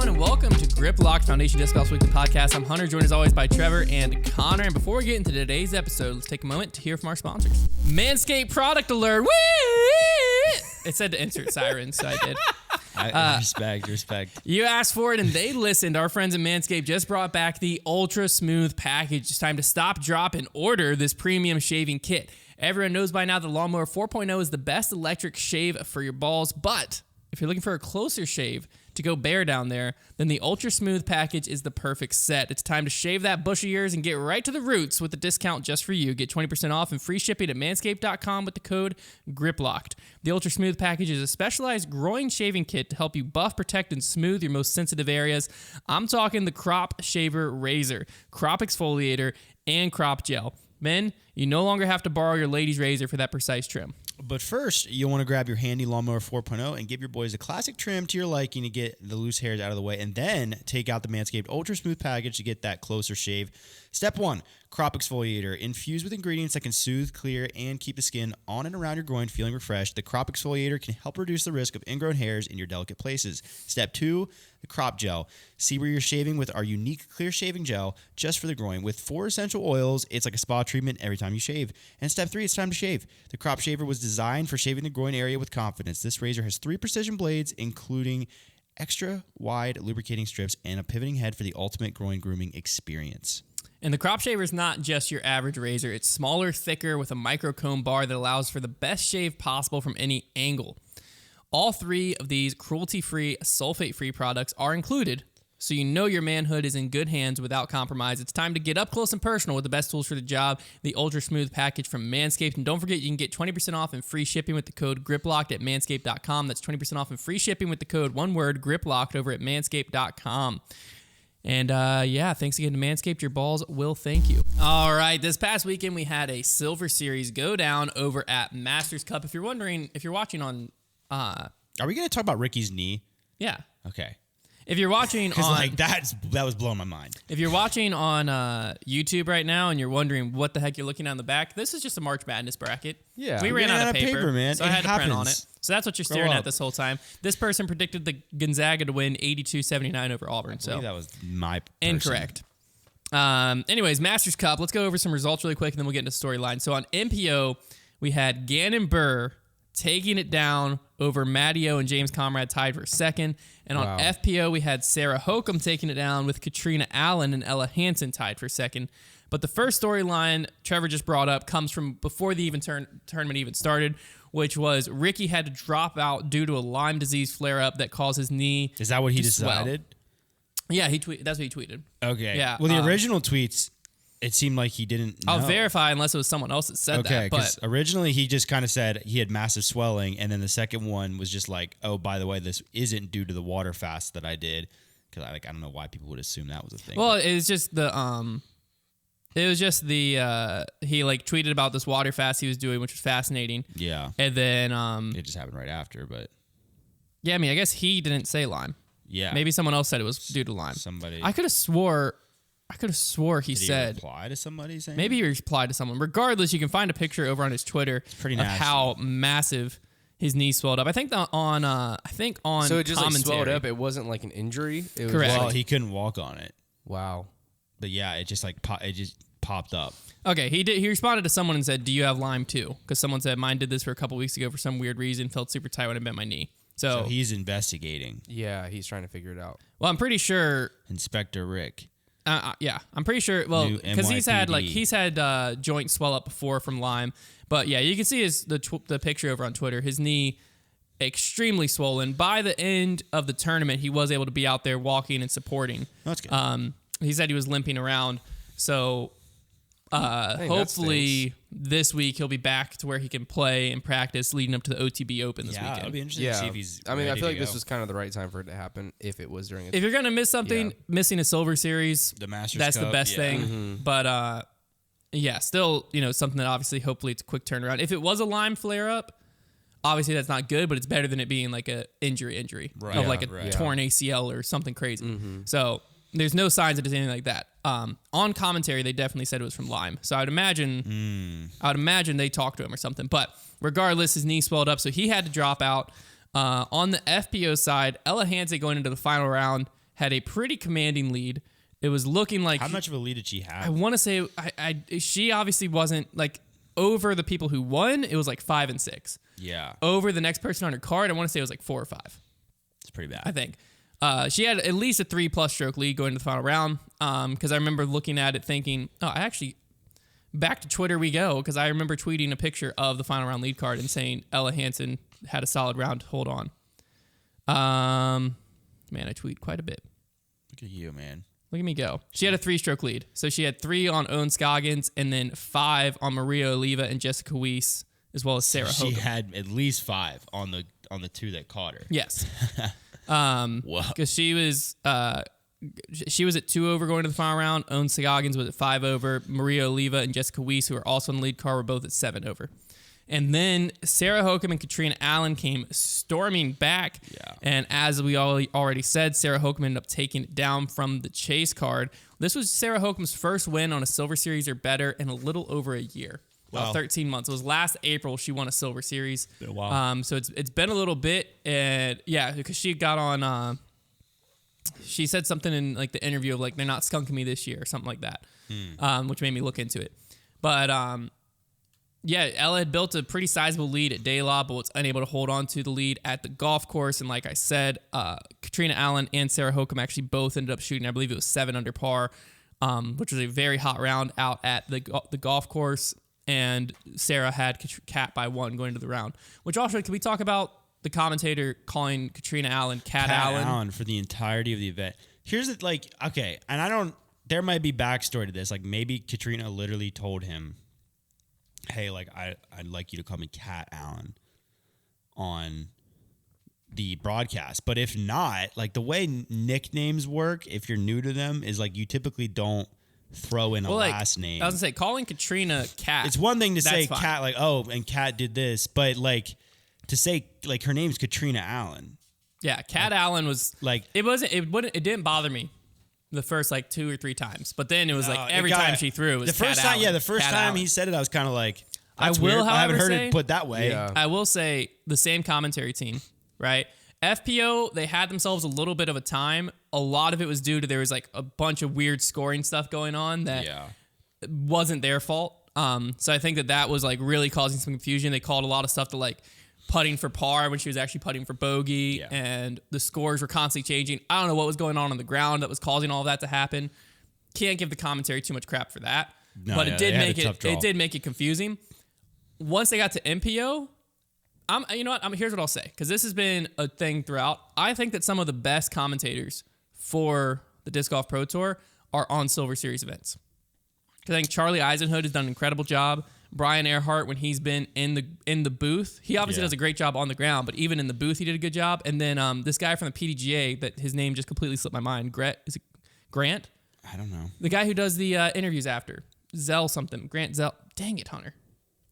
everyone, and welcome to Grip Locked Foundation Disc Golf Weekly Podcast. I'm Hunter, joined as always by Trevor and Konner. And before we get into today's episode, let's take a moment to hear from our sponsors. Manscaped product alert. Whee! It said to insert sirens, so I did. Respect. You asked for it, and they listened. Our friends at Manscaped just brought back the Ultra Smooth package. It's time to stop, drop, and order this premium shaving kit. Everyone knows by now the Lawnmower 4.0 is the best electric shave for your balls, but if you're looking for a closer shave to go bare down there, then the Ultra Smooth package is the perfect set. It's time to shave that bush of yours and get right to the roots with a discount just for you. Get 20% off and free shipping at manscaped.com with the code GRIPLOCKED. The Ultra Smooth package is a specialized groin shaving kit to help you buff, protect, and smooth your most sensitive areas. I'm talking the Crop Shaver Razor, Crop Exfoliator, and Crop Gel. Men, you no longer have to borrow your lady's razor for that precise trim. But first, you'll want to grab your handy Lawnmower 4.0 and give your boys a classic trim to your liking to get the loose hairs out of the way, and then take out the Manscaped Ultra Smooth package to get that closer shave. Step 1, Crop Exfoliator. Infused with ingredients that can soothe, clear, and keep the skin on and around your groin feeling refreshed, the Crop Exfoliator can help reduce the risk of ingrown hairs in your delicate places. Step 2, the Crop Gel. See where you're shaving with our unique clear shaving gel just for the groin. With 4 essential oils, it's like a spa treatment every time you shave. And step 3, it's time to shave. The Crop Shaver was designed for shaving the groin area with confidence. This razor has 3 precision blades, including extra wide lubricating strips and a pivoting head for the ultimate groin grooming experience. And the Crop Shaver is not just your average razor. It's smaller, thicker, with a micro comb bar that allows for the best shave possible from any angle. All 3 of these cruelty-free, sulfate-free products are included, so you know your manhood is in good hands without compromise. It's time to get up close and personal with the best tools for the job, the Ultra Smooth package from Manscaped. And don't forget, you can get 20% off and free shipping with the code GRIPLOCKED at manscaped.com. That's 20% off and free shipping with the code, one word, GRIPLOCKED over at manscaped.com. And thanks again to Manscaped. Your balls will thank you. All right, this past weekend we had a Silver Series go down over at Masters Cup. If you're wondering, if you're watching on... Are we going to talk about Ricky's knee? Yeah. Okay. If you're watching on... that was blowing my mind. If you're watching on YouTube right now and you're wondering what the heck you're looking at in the back, this is just a March Madness bracket. Yeah. We ran out of paper, man. so I had to print on it. So that's what you're staring at this whole time. This person predicted the Gonzaga to win 82-79 over Auburn. So that was my person. Incorrect. Anyways, Masters Cup. Let's go over some results really quick, and then we'll get into storyline. So on MPO, we had Gannon Burr taking it down over Matteo and James Conrad tied for second. And on FPO, we had Sarah Hokum taking it down with Katrina Allen and Ella Hansen tied for second. But the first storyline Trevor just brought up comes from before the tournament even started, which was Ricky had to drop out due to a Lyme disease flare-up that caused his knee. Is that what he decided? Yeah, that's what he tweeted. Okay. Yeah. Well, the original tweets, it seemed like he didn't know. I'll verify unless it was someone else that said that. Okay, because originally he just kind of said he had massive swelling, and then the second one was just like, oh, by the way, this isn't due to the water fast that I did. Because I don't know why people would assume that was a thing. Well, it was just the he like tweeted about this water fast he was doing, which was fascinating. Yeah. And then it just happened right after, but yeah, I mean, I guess he didn't say Lyme. Yeah. Maybe someone else said it was due to Lyme. Somebody. I could have swore he said. Did he reply to somebody saying? Maybe he replied to someone. Regardless, you can find a picture over on his Twitter of how massive his knee swelled up. I think on so it just commentary. like swelled up. It wasn't like an injury. It was Correct. Well, he couldn't walk on it. Wow. But yeah, it just popped up. Okay, he responded to someone and said, "Do you have Lyme too?" Because someone said mine did this for a couple weeks ago for some weird reason. Felt super tight when I bent my knee. So he's investigating. Yeah, he's trying to figure it out. Well, I'm pretty sure Inspector Rick. Yeah, I'm pretty sure. Well, because he's had joint swell up before from Lyme, but yeah, you can see the picture over on Twitter. His knee extremely swollen. By the end of the tournament, he was able to be out there walking and supporting. That's good. He said he was limping around, so hopefully this week he'll be back to where he can play and practice leading up to the OTB Open this weekend. It'll be interesting to see if he's I feel like this go. was kind of the right time for it to happen if it was during If you're going to miss something, missing a Silver Series, the Masters that's Cup, the best thing. Mm-hmm. But still, something that obviously hopefully it's a quick turnaround. If it was a Lyme flare-up, obviously that's not good, but it's better than it being like a injury right. of like a torn ACL or something crazy. Mm-hmm. So there's no signs that it's anything like that. On commentary, they definitely said it was from Lyme. So I would imagine they talked to him or something. But regardless, his knee swelled up, so he had to drop out. On the FPO side, Ella Hansen going into the final round had a pretty commanding lead. It was looking like... How much of a lead did she have? I want to say she obviously wasn't like over the people who won. It was like 5 and 6. Yeah. Over the next person on her card, I want to say it was like 4 or 5. It's pretty bad. I think. She had at least a 3+ stroke lead going to the final round. Because I remember looking at it thinking, back to Twitter we go, because I remember tweeting a picture of the final round lead card and saying Ella Hansen had a solid round. Hold on. Man, I tweet quite a bit. Look at you, man. Look at me go. She had a 3-stroke lead. So she had 3 on Owen Scoggins and then 5 on Maria Oliva and Jessica Weiss, as well as Sarah Hogan. She had at least 5 on the 2 that caught her. Yes. Whoa. Because she was at 2 over going to the final round. Owen Scoggins was at 5 over. Maria Oliva and Jessica Weiss, who are also in the lead car, were both at 7 over. And then Sarah Hokum and Katrina Allen came storming back. Yeah. And as we already said, Sarah Hokum ended up taking it down from the chase card. This was Sarah Hokum's first win on a Silver Series or better in a little over a year. About Wow. 13 months. It was last April she won a Silver Series. Wow. So it's been a little bit. And yeah, because she got on... she said something in like the interview of like, they're not skunking me this year or something like that, which made me look into it. But yeah, Ella had built a pretty sizable lead at Daylaw, but was unable to hold on to the lead at the golf course. And like I said, Katrina Allen and Sarah Hokum actually both ended up shooting, I believe it was 7 under par, which was a very hot round out at the golf course. And Sarah had Cat by 1 going to the round, which also, can we talk about the commentator calling Katrina Allen Cat Allen for the entirety of the event? Here's it, like, okay, and there might be backstory to this. Like, maybe Katrina literally told him, hey, like, I'd like you to call me Cat Allen on the broadcast. But if not, like, the way nicknames work, if you're new to them, is like you typically don't throw in a last name. I was gonna say, calling Katrina Cat. It's one thing to say fine. Cat, like, oh, and Cat did this, but like to say like her name's Katrina Allen. Yeah, Cat Allen was like, it didn't bother me the first like 2 or 3 times, but then it was like every time she threw, it was the first Cat time. Allen, Yeah, the first Cat time Allen. he said it, I was kind of like, I will, weird. however, I haven't heard say, it put that way. Yeah. I will say the same commentary team, right? FPO, they had themselves a little bit of a time. A lot of it was due to there was like a bunch of weird scoring stuff going on that wasn't their fault. So I think that was like really causing some confusion. They called a lot of stuff to like putting for par when she was actually putting for bogey, and the scores were constantly changing. I don't know what was going on the ground that was causing all of that to happen. Can't give the commentary too much crap for that, but it did make it confusing. Once they got to MPO, here's what I'll say, because this has been a thing throughout. I think that some of the best commentators for the Disc Golf Pro Tour are on Silver Series events. Because I think Charlie Eisenhood has done an incredible job. Brian Earhart, when he's been in the booth, he obviously does a great job on the ground, but even in the booth, he did a good job. And then this guy from the PDGA, that his name just completely slipped my mind. Is it Grant? I don't know. The guy who does the interviews after. Zell something. Grant Zell. Dang it, Hunter.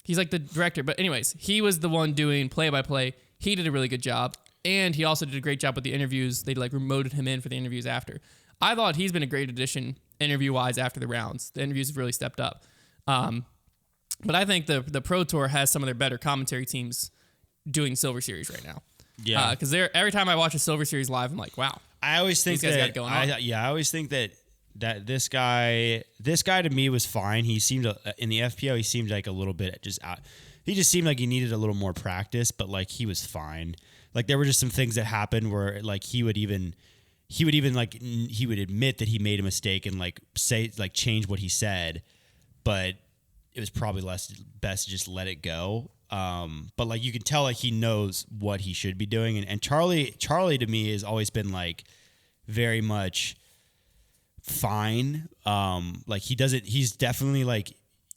He's like the director. But anyways, he was the one doing play-by-play. He did a really good job. And he also did a great job with the interviews. They like remoted him in for the interviews after. I thought he's been a great addition interview-wise after the rounds. The interviews have really stepped up. But I think the Pro Tour has some of their better commentary teams doing Silver Series right now. Yeah. Because every time I watch a Silver Series live, I'm like, wow. I always think these guys got that. going on. I always think that this guy to me was fine. He seemed in the FPO. He seemed like a little bit just out. He just seemed like he needed a little more practice, but like he was fine. Like there were just some things that happened where like he would admit that he made a mistake and like say like change what he said, but it was probably best to just let it go. But like you can tell like he knows what he should be doing, and Charlie to me has always been like very much fine. Like he's definitely like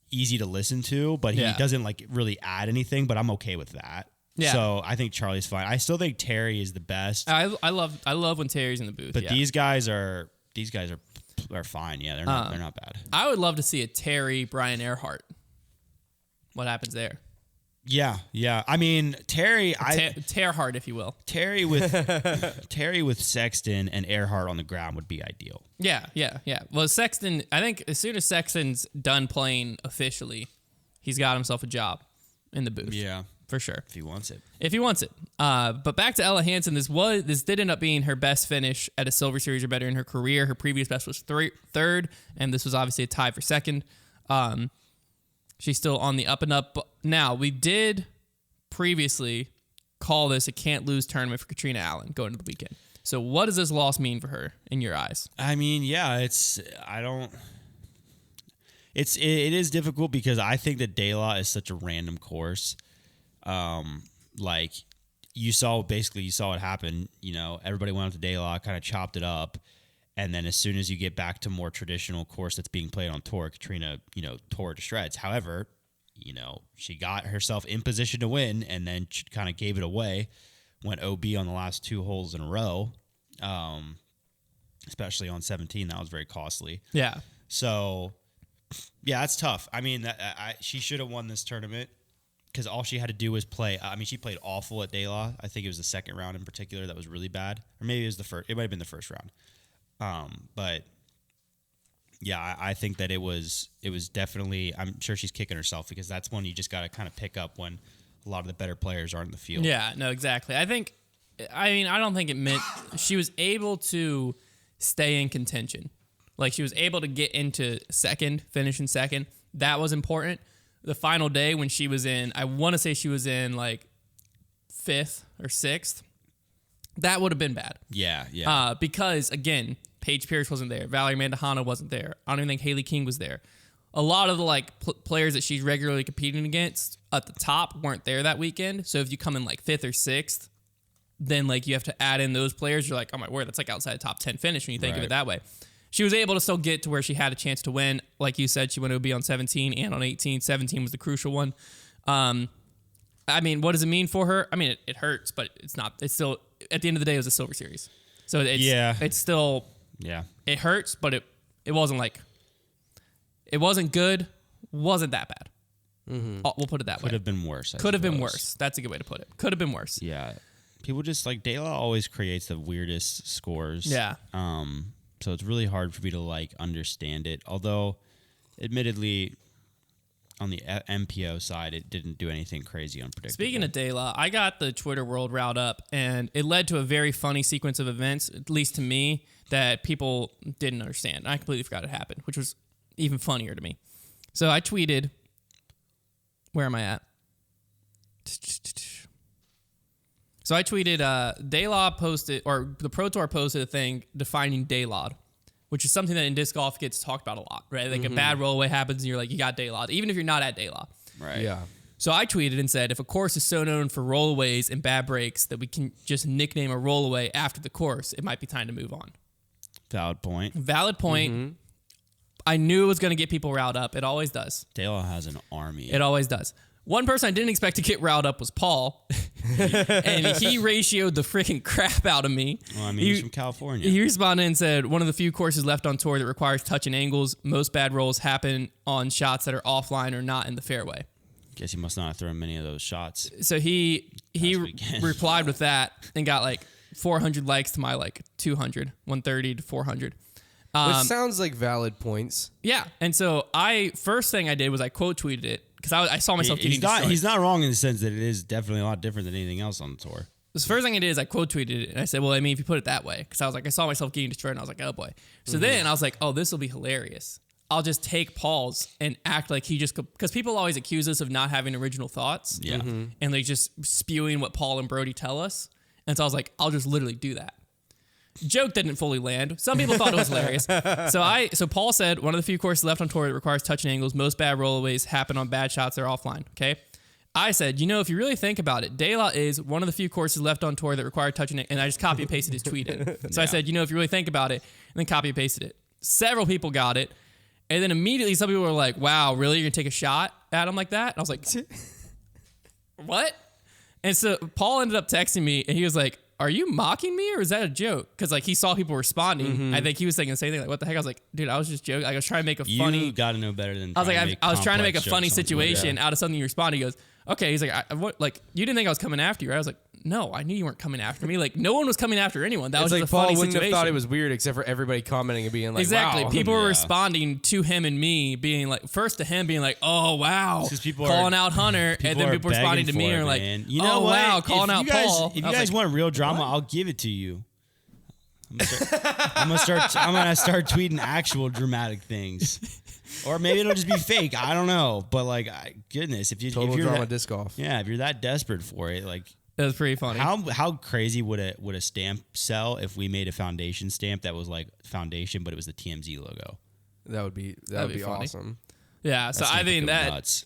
easy to listen to, but he doesn't like really add anything, but I'm okay with that. Yeah. So I think Charlie's fine. I still think Terry is the best. I love when Terry's in the booth. But these guys are fine. Yeah, they're not bad. I would love to see a Terry Brian Earhart. What happens there? Yeah. I mean, Terry, Terhart, if you will. Terry with Sexton and Earhart on the ground would be ideal. Yeah. Well, Sexton, I think as soon as Sexton's done playing officially, he's got himself a job in the booth. Yeah. for sure. If he wants it. But back to Ella Hansen, this did end up being her best finish at a Silver Series or better in her career. Her previous best was third, and this was obviously a tie for second. She's still on the up and up. Now, we did previously call this a can't-lose tournament for Katrina Allen going into the weekend. So what does this loss mean for her in your eyes? I mean, yeah, it is difficult because I think that De La is such a random course. Like you saw what happened. You know, everybody went up to De La, kind of chopped it up, and then as soon as you get back to more traditional course that's being played on tour, Katrina, tore to shreds. However, she got herself in position to win, and then she kind of gave it away. Went OB on the last 2 holes in a row, especially on 17. That was very costly. Yeah. So, yeah, that's tough. I mean, she should have won this tournament because all she had to do was play. I mean, she played awful at De La. I think it was the second round in particular that was really bad. Or maybe it was the first. It might have been the first round. But, yeah, I think that it was definitely – I'm sure she's kicking herself because that's one you just got to kind of pick up when a lot of the better players aren't in the field. Yeah, no, exactly. I don't think it meant – she was able to stay in contention. Like, she was able to get into second, finish in second. That was important. The final day when she was in, I want to say she was in, like, 5th or 6th. That would have been bad. Yeah. Because, again, Paige Pierce wasn't there. Valerie Mandahano wasn't there. I don't even think Haley King was there. A lot of the, players that she's regularly competing against at the top weren't there that weekend. So if you come in, 5th or 6th, then, you have to add in those players. You're like, oh, my word, that's, outside the top 10 finish when you think of it that way. She was able to still get to where she had a chance to win. Like you said, she went OB on 17 and on 18. 17 was the crucial one. I mean, what does it mean for her? I mean, it hurts, but it's not. It's still, at the end of the day, it was a Silver Series. So it's still, it hurts, but it wasn't it wasn't good, wasn't that bad. Mm-hmm. We'll put it that way. Could have been worse. Could have been worse. That's a good way to put it. Could have been worse. Yeah. People just De La always creates the weirdest scores. Yeah. So it's really hard for me to understand it. Although, admittedly, on the MPO side, it didn't do anything crazy unpredictable. Speaking of De La, I got the Twitter world riled up, and it led to a very funny sequence of events, at least to me, that people didn't understand. I completely forgot it happened, which was even funnier to me. So I tweeted, where am I at? So I tweeted, De La posted, or the Pro Tour posted a thing defining De La, which is something that in disc golf gets talked about a lot, right? Like a bad rollaway happens and you're like, you got De La, even if you're not at De La. Right. Yeah. So I tweeted and said, if a course is so known for rollaways and bad breaks that we can just nickname a rollaway after the course, it might be time to move on. Valid point. Mm-hmm. I knew it was going to get people riled up. It always does. De La has an army. It always does. One person I didn't expect to get riled up was Paul, and he ratioed the freaking crap out of me. Well, I mean, he's from California. He responded and said, one of the few courses left on tour that requires touch and angles. Most bad rolls happen on shots that are offline or not in the fairway. Guess he must not have thrown many of those shots. So he replied with that and got 400 likes to my 200, 130 to 400. Which sounds like valid points. Yeah, and so first thing I did was I quote tweeted it. Because I saw myself getting destroyed. He's not wrong in the sense that it is definitely a lot different than anything else on the tour. The first thing I did is I quote tweeted it, and I said, well, I mean, if you put it that way. Because I saw myself getting destroyed, and I was like, oh, boy. So then I was like, oh, this will be hilarious. I'll just take Paul's and act like he just... Because people always accuse us of not having original thoughts. Yeah. Mm-hmm. And just spewing what Paul and Brody tell us. And so I was like, I'll just literally do that. Joke didn't fully land. Some people thought it was hilarious. So Paul said, one of the few courses left on tour that requires touch and angles. Most bad rollaways happen on bad shots that are offline. Okay. I said, if you really think about it, De La is one of the few courses left on tour that require touch and angles. And I just copy and pasted his tweet in. So I said, if you really think about it, and then copy and pasted it. Several people got it. And then immediately some people were like, wow, really? You're going to take a shot at him like that? And I was like, what? And so Paul ended up texting me and he was like, are you mocking me or is that a joke? Because he saw people responding. Mm-hmm. I think he was thinking the same thing. What the heck? I was like, dude, I was just joking. I was trying to make a funny. You got to know better than. I was like, I was trying to make a funny situation out of something you responded. He goes, okay. He's like, what? You didn't think I was coming after you, right? I was like, no, I knew you weren't coming after me. Like, no one was coming after anyone. That was like just a funny Paul wouldn't situation. have thought it was weird except for everybody commenting and being like, exactly. wow. People were responding to him and me being like, first to him being like, oh, wow, calling out Hunter. And then people responding to me are like, you know what? Wow, calling out Paul. If you guys want real drama, I'll give it to you. I'm gonna start tweeting actual dramatic things, or maybe it'll just be fake. I don't know, but like, goodness, if you're drama that, disc golf. Yeah, if you're that desperate for it, like, it was pretty funny. How crazy would a stamp sell if we made a foundation stamp that was like foundation, but it was the TMZ logo? That would be awesome. Yeah, so I think that nuts.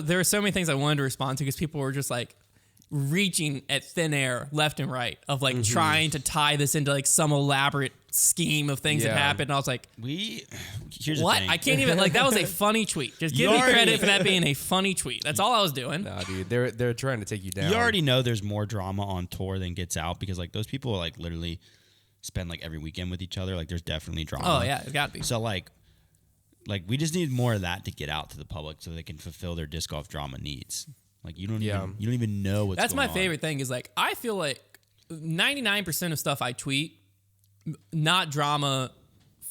There were so many things I wanted to respond to because people were just like reaching at thin air left and right of like trying to tie this into like some elaborate scheme of things that happened. And I was like, here's what? The thing. I can't even, like, that was a funny tweet. Just give me credit for that being a funny tweet. That's all I was doing. Nah, dude, they're trying to take you down. You already know there's more drama on tour than gets out because like those people like literally spend like every weekend with each other. Like there's definitely drama. Oh yeah, it's got to be. So like we just need more of that to get out to the public so they can fulfill their disc golf drama needs. Like you don't even know what's That's going my favorite thing is like I feel like 99% of stuff I tweet not drama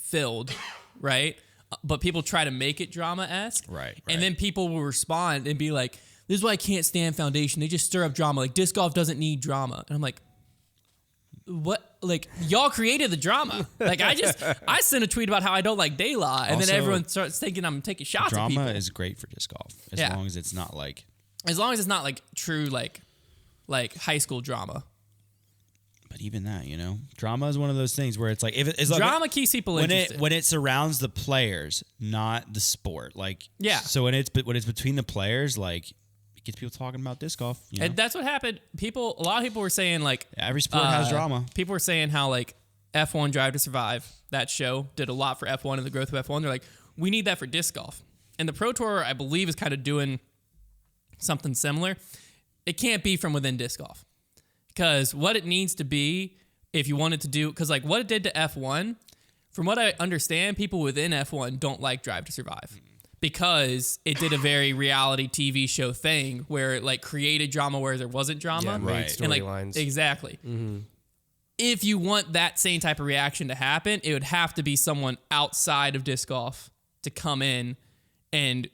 filled, right? But people try to make it drama-esque. Right. And then people will respond and be like, this is why I can't stand foundation. They just stir up drama. Like disc golf doesn't need drama. And I'm like, what? Like y'all created the drama. Like I sent a tweet about how I don't like De La, and Also, then everyone starts thinking I'm taking shots at people. Drama is great for disc golf as long as it's not like true like high school drama. But even that, you know, drama is one of those things where it's like if it's drama like, keeps people interested when it surrounds the players, not the sport. Like So when it's between the players, like it gets people talking about disc golf. You know? And that's what happened. A lot of people were saying like every sport has drama. People were saying how like F1 Drive to Survive, that show did a lot for F1 and the growth of F1. They're like, we need that for disc golf. And the Pro Tour, I believe, is kind of doing something similar. It can't be from within disc golf. Because what it needs to be, if you wanted to do, because like what it did to F1, from what I understand, people within F1 don't like Drive to Survive because it did a very reality TV show thing where it like created drama where there wasn't drama. Yeah, right. Storylines. Exactly. Mm-hmm. If you want that same type of reaction to happen, it would have to be someone outside of disc golf to come in and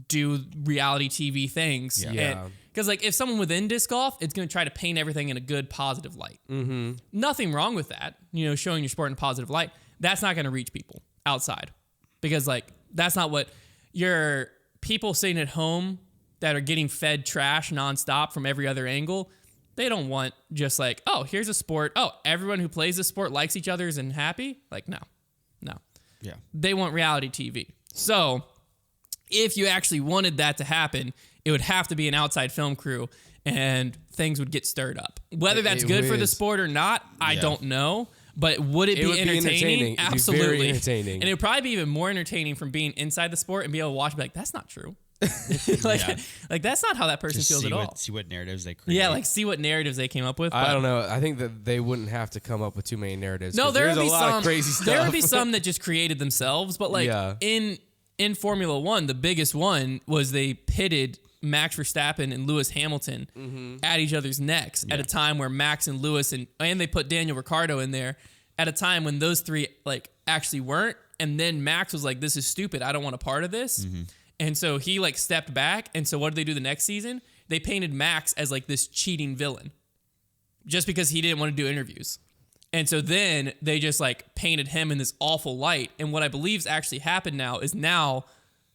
do reality TV things. Yeah. Because like if someone within disc golf, it's going to try to paint everything in a good, positive light. Mm-hmm. Nothing wrong with that. You know, showing your sport in a positive light. That's not going to reach people outside because like that's not what your people sitting at home that are getting fed trash nonstop from every other angle. They don't want just like, oh, here's a sport. Oh, everyone who plays this sport likes each other and happy. Like, no. Yeah. They want reality TV. So if you actually wanted that to happen, it would have to be an outside film crew and things would get stirred up. Whether that's good for the sport or not, I don't know. But would it be entertaining? Absolutely. It'd be very entertaining. And it would probably be even more entertaining from being inside the sport and be able to watch and be like, that's not true. Like that's not how that person feels at all. See what narratives they create. Yeah, like see what narratives they came up with. I don't know. I think that they wouldn't have to come up with too many narratives. No, there's a lot of crazy stuff. There would be some that just created themselves. But like in Formula One, the biggest one was they pitted Max Verstappen and Lewis Hamilton at each other's necks at a time where Max and Lewis and they put Daniel Ricciardo in there at a time when those three like actually weren't. And then Max was like, this is stupid. I don't want a part of this. And so he like stepped back. And so what did they do the next season? They painted Max as like this cheating villain just because he didn't want to do interviews. And so then they just like painted him in this awful light. And what I believe's actually happened now is now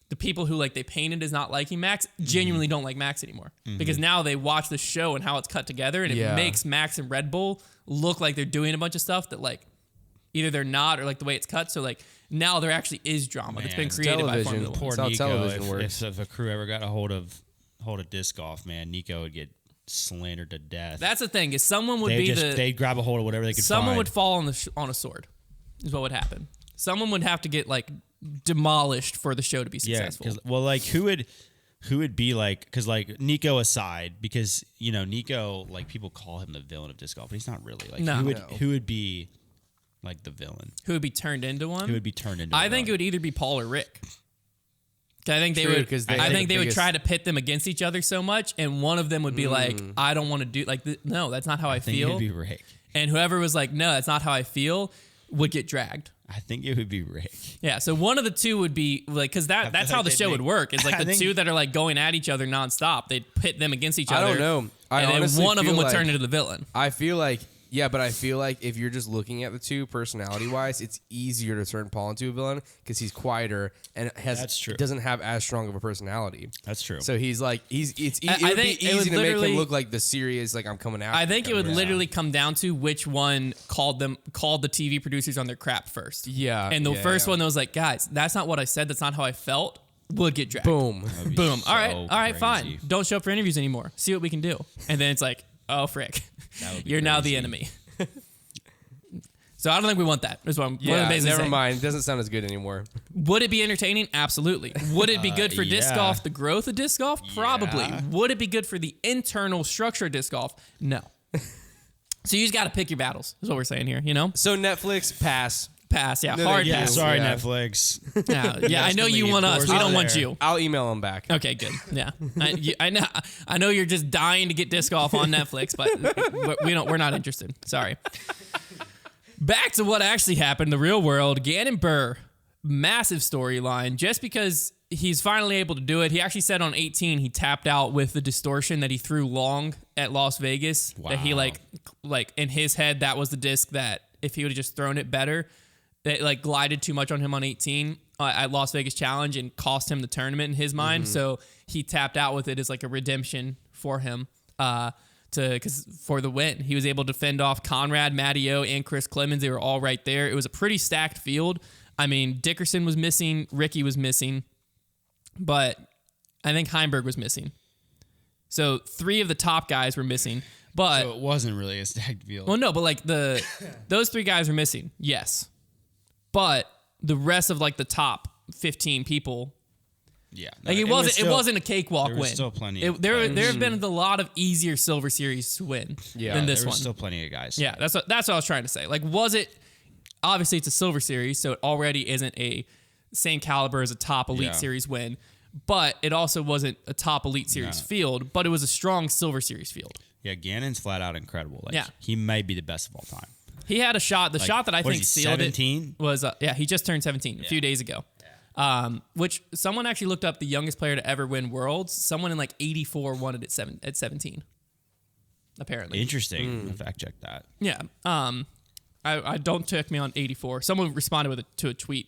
the people who like they painted as not liking Max genuinely don't like Max anymore because now they watch the show and how it's cut together and it makes Max and Red Bull look like they're doing a bunch of stuff that like either they're not or like the way it's cut. So like now there actually is drama that's been created by Formula One. Poor That's how Nico, television works. if a crew ever got a hold of disc golf, man, Nico would get slandered to death. That's the thing is someone would they'd grab a hold of whatever they could someone find. would fall on a sword is what would happen. Someone would have to get like demolished for the show to be successful. Yeah, well, like who would be like, because like Nico aside, because you know Nico, like people call him the villain of disc golf, but he's not really. Like who would be like the villain? Who would be turned into one? Who would be turned into? I think it would either be Paul or Rick. I think they True, would. 'cause they I are think the they would biggest- try to pit them against each other so much, and one of them would be like, "I don't want to do no, that's not how I I think feel." it'd be Rick. And whoever was like, "No, that's not how I feel," would get dragged. I think it would be Rick. Yeah, so one of the two would be like, because that's how the show would work. It's like I the think- two that are like going at each other nonstop. They'd pit them against each I other. don't know. I and then honestly one of them feel would like- turn into the villain. I feel like, yeah, but I feel like if you're just looking at the two personality-wise, it's easier to turn Paul into a villain because he's quieter and That's true. doesn't have as strong of a personality. That's true. So he's like, it would think be it would easy to make literally- him look like the serious, like I'm coming after. I think you it would guys. literally come down to which one called the TV producers on their crap first. Yeah, And the yeah, first yeah. one that was like, guys, that's not what I said. That's not how I felt. Would get dragged. Boom. That'd be Boom. so All right, fine. crazy. Don't show up for interviews anymore. See what we can do. And then it's like, oh frick, That would be you're now the crazy. enemy. So I don't think we want that. Is what I'm Yeah, basically never saying. mind. It doesn't sound as good anymore. Would it be entertaining? Absolutely. Would it be good for disc yeah. golf, the growth of disc golf? Probably. Yeah. Would it be good for the internal structure of disc golf? No. So you just got to pick your battles, is what we're saying here, you know? So Netflix, pass. Pass, yeah, No, hard yeah, pass. Sorry, Yeah. Netflix. Yeah, I know you want us. We don't want there. you. I'll email him back. Okay, good. Yeah, I know you're just dying to get disc golf on Netflix, but we're not interested. Sorry. Back to what actually happened in the real world. Gannon Buhr, massive storyline. Just because he's finally able to do it, he actually said on 18 he tapped out with the distortion that he threw long at Las Vegas. That he Wow. like in his head that was the disc that if he would have just thrown it better, that like glided too much on him on 18 at Las Vegas Challenge and cost him the tournament in his mind. So he tapped out with it as like a redemption for him. Because for the win, he was able to fend off Conrad, Matteo, and Chris Clemens. They were all right there. It was a pretty stacked field. I mean, Dickerson was missing, Ricky was missing, but I think Heimberg was missing. So 3 of the top guys were missing. But So it wasn't really a stacked field. well, no, but like those 3 guys were missing. Yes, but the rest of like the top 15 people. Yeah, Like it wasn't a cakewalk there win. was still plenty of There players. have been a lot of easier Silver Series to win Yeah, than this there one. was still plenty of guys. Yeah, that's what I was trying to say. Like, was it? Obviously, it's a Silver Series, so it already isn't a same caliber as a top Elite Yeah. Series win. But it also wasn't a top Elite Series field. But it was a strong Silver Series field. Yeah, Gannon's flat out incredible. Like, Yeah. he might be the best of all time. He had a shot. The shot that I what think is he, sealed 17? it was he just turned 17 a few days ago. Which someone actually looked up the youngest player to ever win Worlds. Someone in like 84 won it at 17. Apparently. Interesting. I'll fact check that. Yeah. I don't check me on 84. Someone responded to a tweet.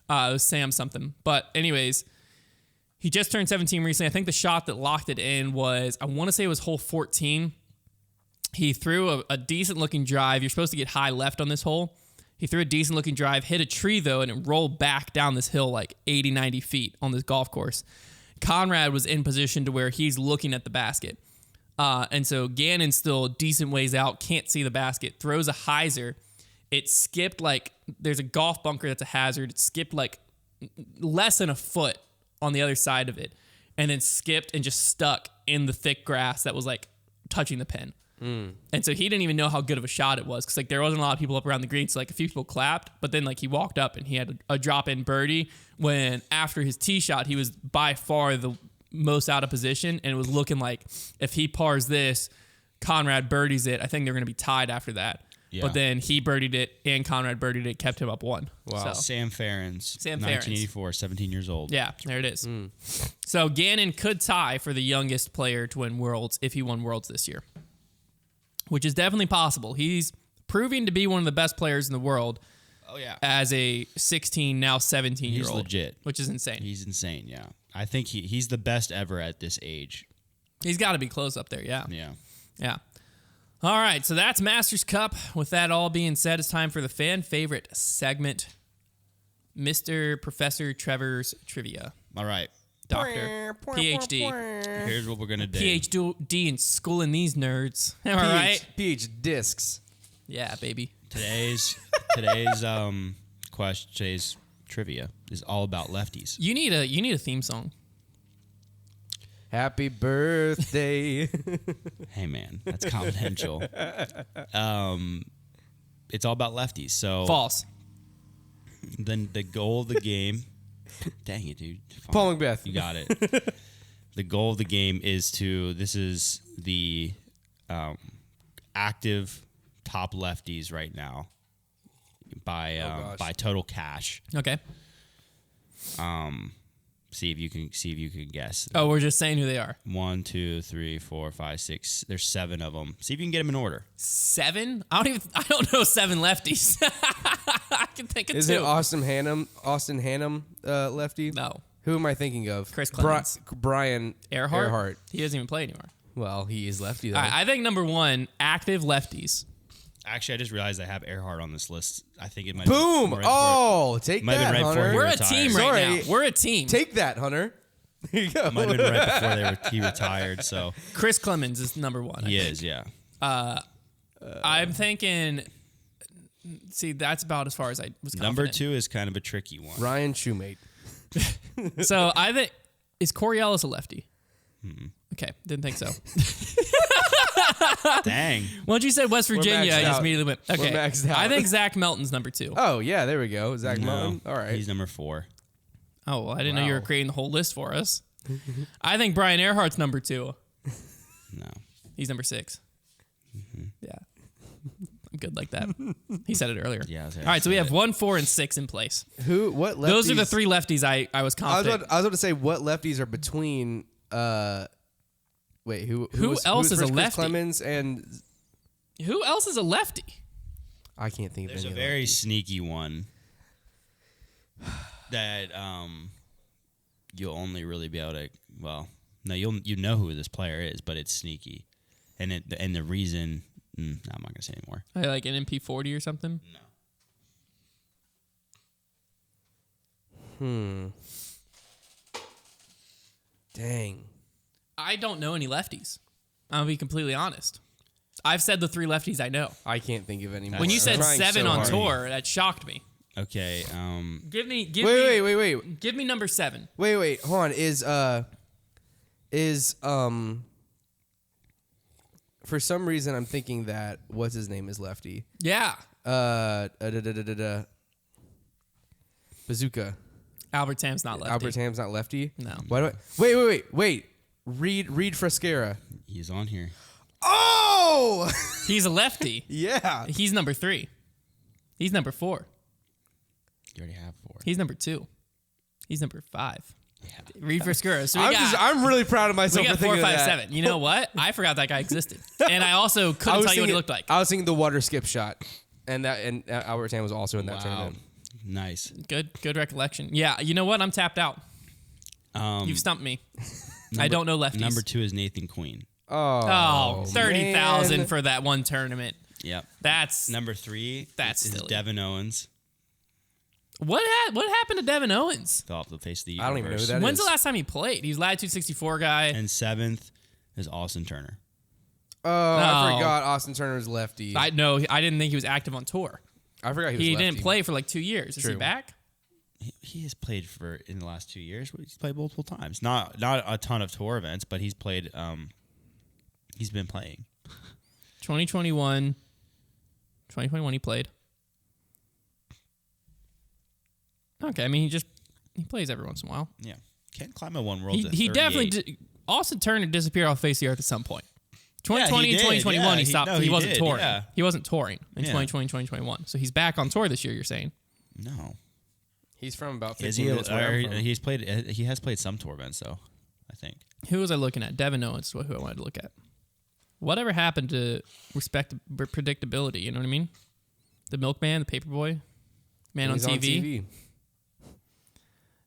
It was Sam something. But anyways, he just turned 17 recently. I think the shot that locked it in was, I want to say it was hole 14. He threw a decent looking drive. You're supposed to get high left on this hole. He threw a decent looking drive, hit a tree though, and it rolled back down this hill like 80, 90 feet on this golf course. Conrad was in position to where he's looking at the basket. And so Gannon's still a decent ways out, can't see the basket, throws a hyzer. It skipped like, there's a golf bunker that's a hazard. It skipped like less than a foot on the other side of it, and then skipped and just stuck in the thick grass that was like touching the pin. And so he didn't even know how good of a shot it was because like there wasn't a lot of people up around the green. So like a few people clapped, but then like he walked up and he had a drop in birdie when after his tee shot, he was by far the most out of position. And it was looking like if he pars this, Conrad birdies it. I think they're going to be tied after that. Yeah. But then he birdied it and Conrad birdied it, kept him up 1. Wow. So, Sam Ferens, Sam 1984, 17 years old. yeah, there it is. So Gannon could tie for the youngest player to win Worlds if he won Worlds this year, which is definitely possible. He's proving to be one of the best players in the world Oh, yeah. as a 16, now 17-year-old. He's legit. Which is insane. He's insane, yeah. I think he's the best ever at this age. He's got to be close up there, yeah. Yeah. Yeah. All right, so that's Masters Cup. With that all being said, it's time for the fan favorite segment, Mr. Professor Trevor's Trivia. All right. Doctor, PhD. Here's what we're going to do. PhD in schooling these nerds. All right? PH discs. Yeah, baby. Today's question, today's trivia is all about lefties. You need a theme song. Happy birthday. Hey, man, that's confidential. It's all about lefties. So False. then the goal of the game Dang it, dude. Fine. Paul Macbeth. You got it. The goal of the game is this is the active top lefties right now by total cash. Okay. See if you can guess. Oh, we're just saying who they are. 1, 2, 3, 4, 5, 6. There's 7 of them. See if you can get them in order. 7? I don't know 7 lefties. I can think of 2. Is it Austin Hannum? Lefty? No. Who am I thinking of? Chris Clemens. Brian Earhart. He doesn't even play anymore. Well, he is lefty though. All right, I think number 1, active lefties. Actually, I just realized I have Earhart on this list. I think it might. Boom! Be Take might have that, been right before Hunter. he We're a retired. team right now. We're a team. Take that, Hunter. There you go. Might have been right before he retired. So Chris Clemens is number 1. he is, yeah. I'm thinking. See, that's about as far as I was. Number confident. 2 is kind of a tricky one. Ryan Shoemate. So I think is Corey Ellis a lefty? Okay, didn't think so. Dang. Once you said West Virginia, I maxed just out. immediately went. Okay, We're maxed out. I think Zach Melton's number 2. Oh yeah, there we go. Zach No, Martin. All right. He's number 4. Oh, well, I didn't know you were Wow. creating the whole list for us. I think Brian Earhart's number 2. No. He's number 6. Yeah, I'm good like that. He said it earlier. Yeah, I was All right, so we have 1, 4, and 6 in place. Who? What? Lefties? Those are the 3 lefties I was I was confident. about to say what lefties are between. Wait, who else is a Chris lefty? Clemens and Who else is a lefty? I can't think of There's a any. very sneaky one that you'll only really be able to. Well, no, you know who this player is, but it's sneaky, and the reason. No, I'm not gonna say anymore. Like an MP40 or something? No. Dang. I don't know any lefties. I'll be completely honest. I've said the 3 lefties I know. I can't think of any more. When you I'm said trying 7 so on hard. tour, that shocked me. Okay. Give me. Wait. Give me number 7. Wait. Hold on. Is for some reason I'm thinking that what's his name is lefty. Yeah. Bazooka. Albert Tam's not lefty. Albert Ham's not lefty. No. Why do I? Wait. Reed Frescara. He's on here. Oh, He's a lefty. yeah. He's number 3. He's number 4. You already have 4. He's number 2. He's number 5. Yeah. Reed Frescura. So I'm really proud of we myself got for thinking 4, of 5, that. 7. You know what? I forgot that guy existed, and I also couldn't tell you what he looked like. I was thinking the water skip shot, and Albert Tam was also in that tournament. Nice. Good recollection. Yeah. You know what? I'm tapped out. You've stumped me. I don't know lefties. Number 2 is Nathan Queen. Oh, 30,000 man. for that one tournament. Yep. That's Number 3 That's is silly. Devin Owens. what happened to Devin Owens? Fell off the face of the I don't even know who universe. that When's is. the last time he played? He was Latitude 64 guy. And 7th is Austin Turner. Oh, I No. forgot Austin Turner's lefty. I didn't think he was active on tour. I forgot he was He lefty. didn't play for like 2 years. Is he True. back? He has played in the last 2 years. He's played multiple times. Not a ton of tour events, but he's played. He's been playing. 2021 he played. Okay, I mean he plays every once in a while. Yeah, can't climb a one world. He definitely Austin Turner disappeared off the face of the earth at some point. 2020 he and did. 2021 Yeah, he stopped. he He wasn't did, touring. yeah. He wasn't touring in Yeah. 2020 2021. So he's back on tour this year. You're saying? No. He's from about Is 15 he? minutes where I'm from. He's played. He has played some tour events though. I think. Who was I looking at? Devin Owens is who I wanted to look at. Whatever happened to predictability? You know what I mean? The milkman, the paperboy, man on He's TV.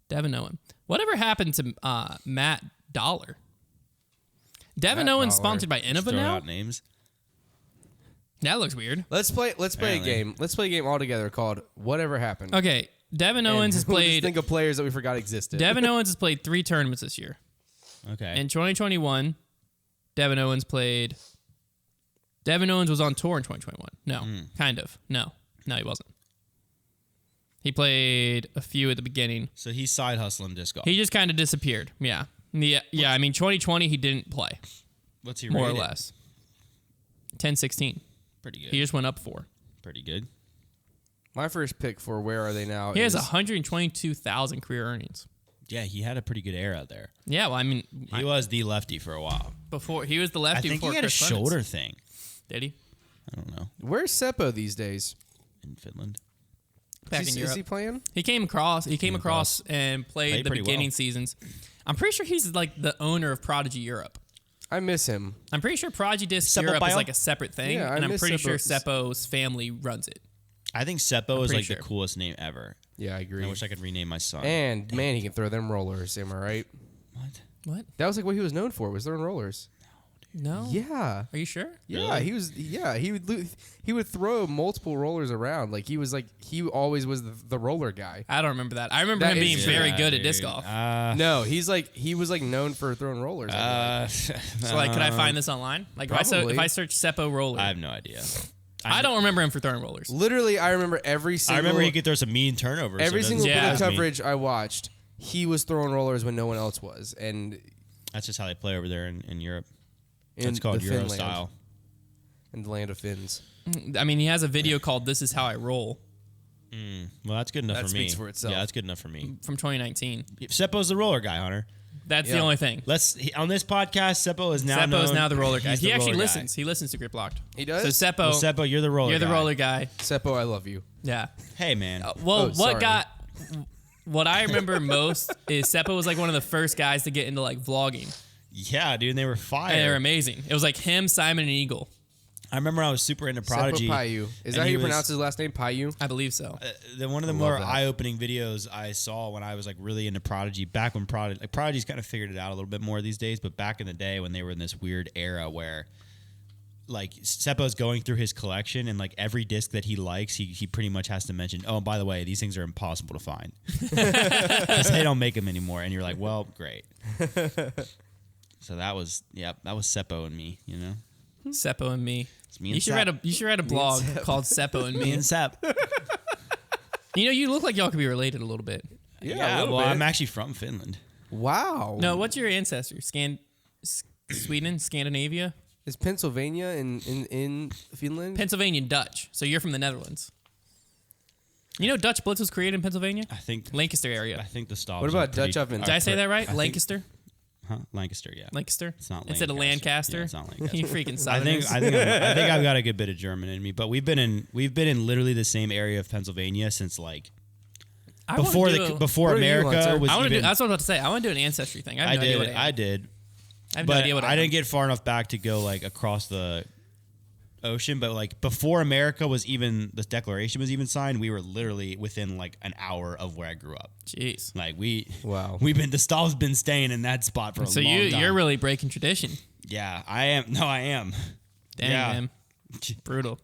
Devin Owens. Whatever happened to Matt Dollar? Devin Matt Owens Dollar. sponsored by Just Innova throwing now? out names. That looks weird. Let's play a Apparently. game. Let's play a game all together called Whatever Happened. Okay, Devin Owens has We'll just played. think of players that we forgot existed. Devin Owens has played 3 tournaments this year. Okay. In 2021, Devin Owens was on tour in 2021. No, kind of. No, he wasn't. He played a few at the beginning. so he's side hustling disc golf. He just kind of disappeared. Yeah. Yeah. I mean, 2020 he didn't play, What's he more rated? or less. 10-16. Pretty good. He just went up 4. Pretty good. My first pick for where are they now? He has 122,000 career earnings. Yeah, he had a pretty good era there. Yeah, well, I mean, He was the lefty for a while. before he was the I lefty think before he had a Chris Clemens. shoulder thing. Did he? I don't know. Where's Seppo these days? In Finland. Back Is in he, Europe. is he playing? He came across and played Played the pretty beginning well. seasons. I'm pretty sure he's like the owner of Prodigy Europe. I miss him. I'm pretty sure Prodigy Disc Seppo Europe is Bio? like a separate thing, Yeah, I and I'm miss pretty sure Seppo. Seppo's family runs it. I think Seppo is pretty like sure. the coolest name ever. Yeah, I agree. I wish I could rename my son. And man, he can throw them rollers. Am I right? What? What? That was like what he was known for. Was throwing rollers. No. Yeah. Are you sure? Yeah, Really? he was. Yeah, he would throw multiple rollers around. Like he always was the roller guy. I don't remember that. I remember That him is- being very Yeah, good at dude. disc golf. No, he was like known for throwing rollers. I feel like. So like, could I find this online? Like, Probably. if I search Seppo roller, I have no idea. I don't remember him for throwing rollers. Literally, I remember every I single. remember he could throw some mean turnovers. every so it single doesn't bit of Yeah. surprise me. coverage I watched. He was throwing rollers when no one else was, and That's just how they play over there in Europe. in That's called the Euro Finland, style. in the land of Finns. I mean, he has a video called "This Is How I Roll" Well, that's good enough That for me. speaks for itself. Yeah, that's good enough for me. from 2019. Seppo's the roller guy, Hunter. That's the Yeah. only thing. On this podcast, Seppo is now Seppo's known- now the roller guy. he's He the actually roller guy. listens. He listens to Grip Locked. He does? So Seppo, Well, Seppo, you're the roller you're the guy. roller guy. Seppo, I love you. Yeah. Hey, man. Well, Oh, what sorry. got what I remember most is Seppo was like one of the first guys to get into like vlogging. Yeah, dude, they were fire. And they were amazing. It was like him, Simon, and Eagle. I remember I was super into Prodigy. Seppo Payu. Is and that how he you was- pronounce his last name? Payu? I believe so. One of the I more love that. eye-opening videos I saw when I was like really into Prodigy, back when Prodigy's kind of figured it out a little bit more these days, but back in the day when they were in this weird era where like Seppo's going through his collection and like every disc that he likes, he pretty much has to mention, oh, and by the way, these things are impossible to find because they don't make them anymore. And you're like, well, great. So that was Seppo and me, you know. Seppo and me. It's me and You should Sep. write a blog called Seppo and Me Me. and Sep. You know, you look like y'all could be related a little bit. Yeah, a little well, bit. I'm actually from Finland. Wow. No, what's your ancestry? Sweden, Scandinavia, Is Pennsylvania in Finland? Pennsylvania, Dutch. So you're from the Netherlands. You know, Dutch Blitz was created in Pennsylvania, I think Lancaster area. the Stavs. What are about pretty- Dutch ovens? Did I say that right? I think- Lancaster, Huh? Lancaster, yeah. Lancaster. It's not instead of Lancaster. Lancaster. Yeah, it's not Lancaster. You freaking I think Southerners. I think I've got a good bit of German in me, but we've been in literally the same area of Pennsylvania since like I wanna before do- before What are you, America Hunter? was I want to do. even. That's what I'm about to say. I want to do an ancestry thing. I have I no idea what did. I am. I did. I have no But idea what I I am. didn't get far enough back to go like across the ocean. But like before America was even the Declaration was even signed, we were literally within like an hour of where I grew up. Jeez. Like Wow. the Stav's been staying in that spot for a So long time. you're really breaking tradition. Yeah, I am. No, I am. Dang, Yeah. man. Brutal.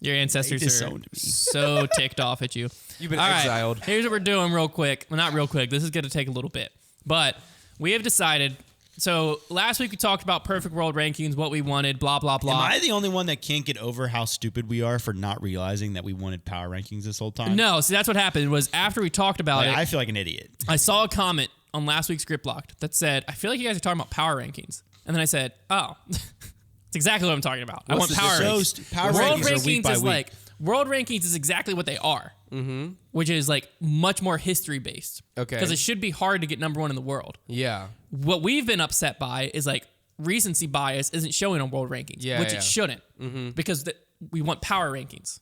Your ancestors are disowned me. so ticked off at you. You've been All right, exiled. here's what we're doing real quick. Well, not real quick. This is going to take a little bit. But we have decided. So last week we talked about perfect world rankings, what we wanted, blah, blah, blah. Am I the only one that can't get over how stupid we are for not realizing that we wanted power rankings this whole time? No, see, that's what happened was after we talked about Like, it, I feel like an idiot. I saw a comment on last week's Grip Locked that said, I feel like you guys are talking about power rankings. And then I said, oh, it's exactly what I'm talking about. I want What's the power difference? rankings. Power World rankings are week rankings by is week. like, world rankings is exactly what they are, which is like much more history based. Okay. Because it should be hard to get number one in the world. Yeah. What we've been upset by is like recency bias isn't showing on world rankings, Yeah, which yeah. it shouldn't, because we want power rankings.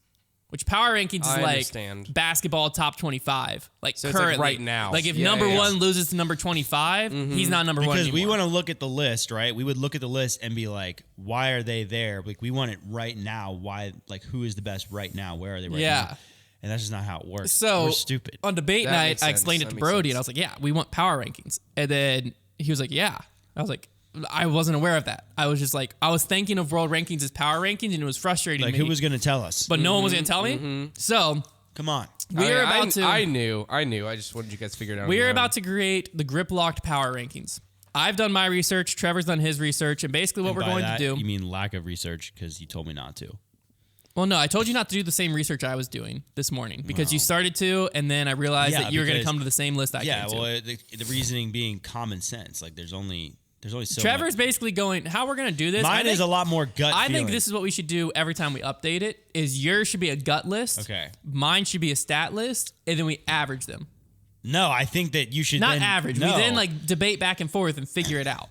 Which power rankings is I like understand. basketball top 25, like So it's like currently. right now. Like if Yeah, number yeah, yeah. one loses to number 25, he's not number one Because anymore. we want to look at the list, right? We would look at the list and be like, why are they there? Like, we want it right now. Why, like, who is the best right now? Where are they right Yeah. now? And that's just not how it works. So we're stupid. on debate That night, makes I sense. explained it That to makes Brody, sense. and I was like, "Yeah, we want power rankings." And then he was like, "Yeah." I was like, "I wasn't aware of that." I was just like, I was thinking of world rankings as power rankings, and it was frustrating Like, me. who was going to tell us? but no one was going to tell me. So Come on. we are about to. I knew. I just wanted you guys to figure it out. We on are your about own. to create the grip locked power rankings. I've done my research. Trevor's done his research, and basically what And we're by going that, to do. You mean lack of research because you told me not to. Well, no, I told you not to do the same research I was doing this morning because you started to, and then I realized Yeah, that you were going to because- come to the same list I Yeah, came to. well, the reasoning being common sense. Like, there's only There's only so Trevor's much. basically going, how we're going to do this. Mine is a lot more gut I think feeling. this is what we should do every time we update it, is yours should be a gut list. Okay. Mine should be a stat list, and then we average them. No, I think that you should Not then, average. No. We then like debate back and forth and figure it out.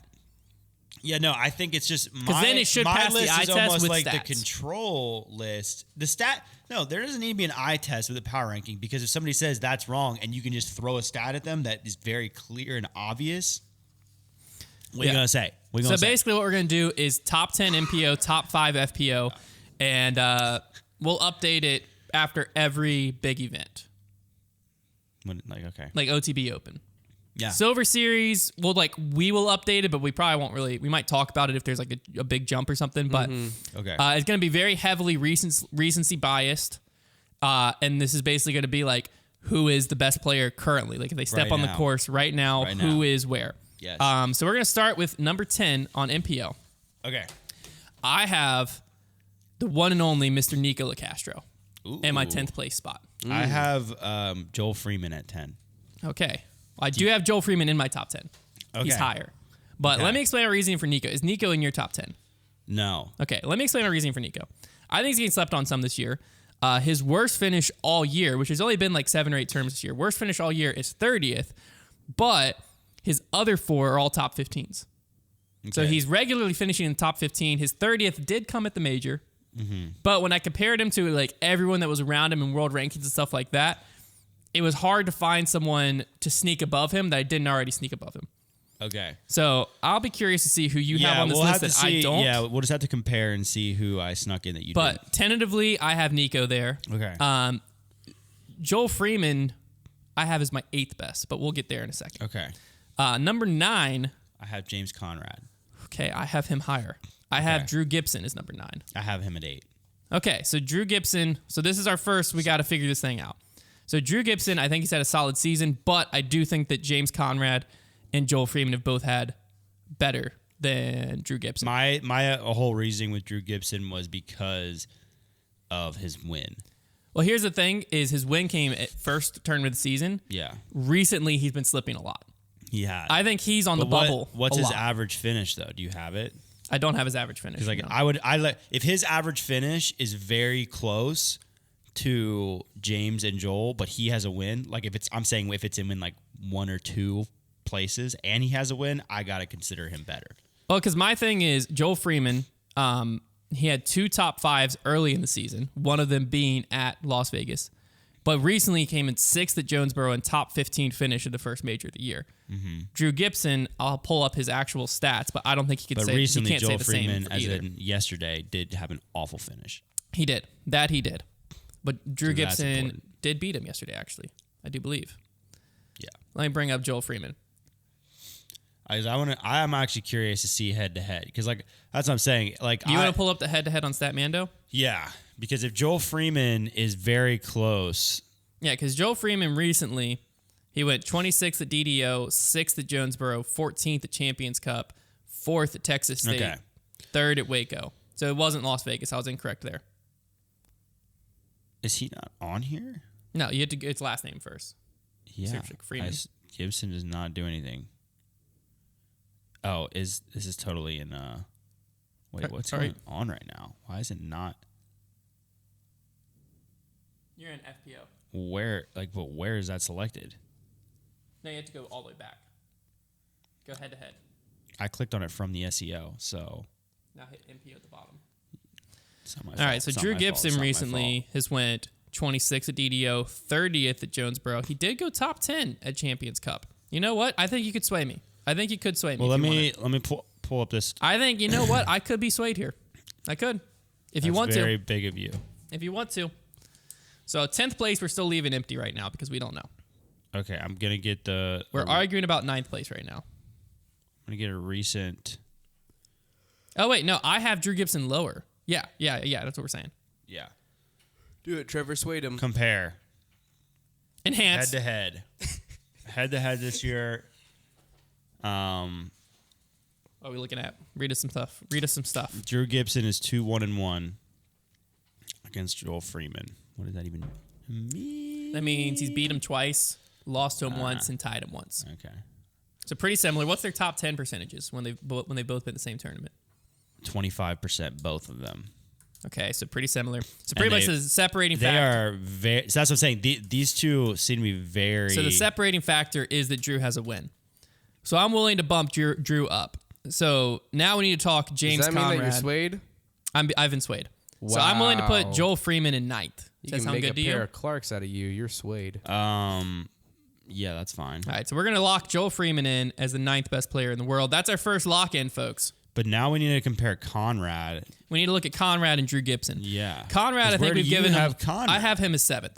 Yeah, no, I think it's just my, then it should my pass the list eye is test almost with like stats. the control list. The stat, no, there doesn't need to be an eye test with a power ranking because if somebody says that's wrong and you can just throw a stat at them that is very clear and obvious, what are you gonna say? What are you So gonna say? basically what we're going to do is top 10 MPO, top 5 FPO, and we'll update it after every big event, Okay, like OTB Open. yeah, Silver Series, we will update it, but we probably won't really. We might talk about it if there's like a big jump or something. But okay, it's going to be very heavily recency biased, and this is basically going to be like who is the best player currently. Like if they step Right on the now. course right now, who is where. Yes. So we're going to start with number 10 on MPO. okay. I have the one and only Mr. Nico LaCastro in my 10th place spot. I have Joel Freeman at 10. Okay. I do have Joel Freeman in my top 10. He's Okay. higher. But let me explain our reasoning for Nico. Is Nico in your top 10? No. Okay, let me explain our reasoning for Nico. I think he's getting slept on some this year. His worst finish all year, which has only been like 7 or 8 terms this year, worst finish all year is 30th, but his other 4 are all top 15s. So Okay. he's regularly finishing in the top 15. His 30th did come at the major. But when I compared him to like everyone that was around him in world rankings and stuff like that, it was hard to find someone to sneak above him that I didn't already sneak above him. Okay. So I'll be curious to see who you have on this list that I don't. Yeah, we'll just have to compare and see who I snuck in that you But tentatively, I have Nico there. didn't. Okay. Joel Freeman, I have as my 8th best, but we'll get there in a second. Okay. Number 9, I have James Conrad. okay, I have him higher. I have Drew Gibson as number 9. I have him at 8. Okay, so Drew Gibson. So this is our first. We got to figure this thing out. So Drew Gibson, I think he's had a solid season, but I do think that James Conrad and Joel Freeman have both had better than Drew Gibson. My whole reasoning with Drew Gibson was because of his win. Well, here's the thing: is his win came at first tournament of the season. Yeah. Recently, he's been slipping a lot. He had. I think he's on the bubble. What's a his lot. average finish though? Do you have it? I don't have his average finish. Because no. if his average finish is very close to James and Joel, but he has a win. Like if it's in like 1 or 2 places and he has a win, I gotta consider him better. Well, because my thing is Joel Freeman. He had 2 top 5s early in the season. One of them being at Las Vegas, but recently he came in 6th at Jonesboro and top 15 finish at the first major of the year. Mm-hmm. Drew Gibson, I'll pull up his actual stats, but I don't think he could But say. recently, he can't Joel say the Freeman, same for as either. in yesterday, did have an awful finish. He did. That he did. But Drew So that's Gibson important. did beat him yesterday, actually. I do believe. Yeah. Let me bring up Joel Freeman. I'm actually curious to see head to head because like that's what I'm saying. Like You want to pull up the head-to-head on Statmando? yeah, because if Joel Freeman is very close, Yeah, because Joel Freeman recently, he went 26th at DDO, 6th at Jonesboro, 14th at Champions Cup, 4th at Texas State, Okay. 3rd at Waco. So it wasn't Las Vegas. I was incorrect there. is he not on here? No, you had to. It's last name first. Yeah, Search like Freeman. Gibson does not do anything. Oh, this is totally in wait, what's Sorry. going on right now? Why is it not You're in FPO. but where is that selected? No, you have to go all the way back. Go head-to-head. I clicked on it from the SEO, so Now hit MPO at the bottom. it's not my All fault. right, so It's not Drew my fault. It's Gibson not my recently has went 26th at DDO, 30th at Jonesboro. He did go top 10 at Champions Cup. You know what? I think you could sway me. I think you could sway me. Well, if let you wanted. me pull up this. I think, you know what? I could be swayed here. I could. If you want Very to. big of you. If you want to. So 10th place, we're still leaving empty right now because we don't know. Okay, I'm gonna get the. We're arguing about 9th place right now. I'm gonna get a recent. Oh, wait. No, I have Drew Gibson lower. Yeah. That's what we're saying. Yeah. Do it. Trevor swayed him. Compare Enhance. head to head this year. What are we looking at? Read us some stuff. Drew Gibson is 2-1-1 against Joel Freeman. What does that even mean? That means he's beat him twice, lost to him once, and tied him once. Okay. So pretty similar. What's their top 10 percentages when they've both been in the same tournament? 25%, both of them. Okay, so pretty similar. So pretty much the separating factor. They are very. So that's what I'm saying. These two seem to be very. So the separating factor is that Drew has a win. So I'm willing to bump Drew up. So now we need to talk James Does that Conrad. mean that you're swayed? I've been swayed. Wow. So I'm willing to put Joel Freeman in ninth. Does that sound good to you? You can make a pair of Clarks out of you. You're swayed. Yeah, that's fine. All right, so we're going to lock Joel Freeman in as the 9th best player in the world. That's our first lock-in, folks. But now we need to compare Conrad. We need to look at Conrad and Drew Gibson. Yeah. Conrad, I think we've given him... Conrad? I have him as 7th.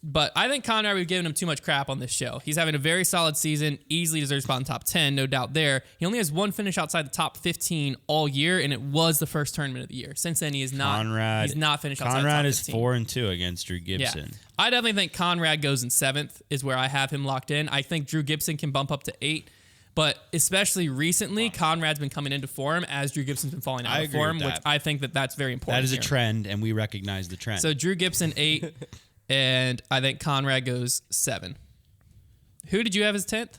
But I think Konner, we've given him too much crap on this show. He's having a very solid season, easily deserves a spot in the top 10, no doubt there. He only has one finish outside the top 15 all year, and it was the first tournament of the year. Since then, he's not finished outside the top 15. Conrad is 4-2 against Drew Gibson. Yeah. I definitely think Conrad goes in 7th, is where I have him locked in. I think Drew Gibson can bump up to 8. But especially recently, Conrad's been coming into form as Drew Gibson's been falling out of form, which I think that's very important. That is a trend, and we recognize the trend. So Drew Gibson 8, and I think Conrad goes 7. Who did you have as 10th?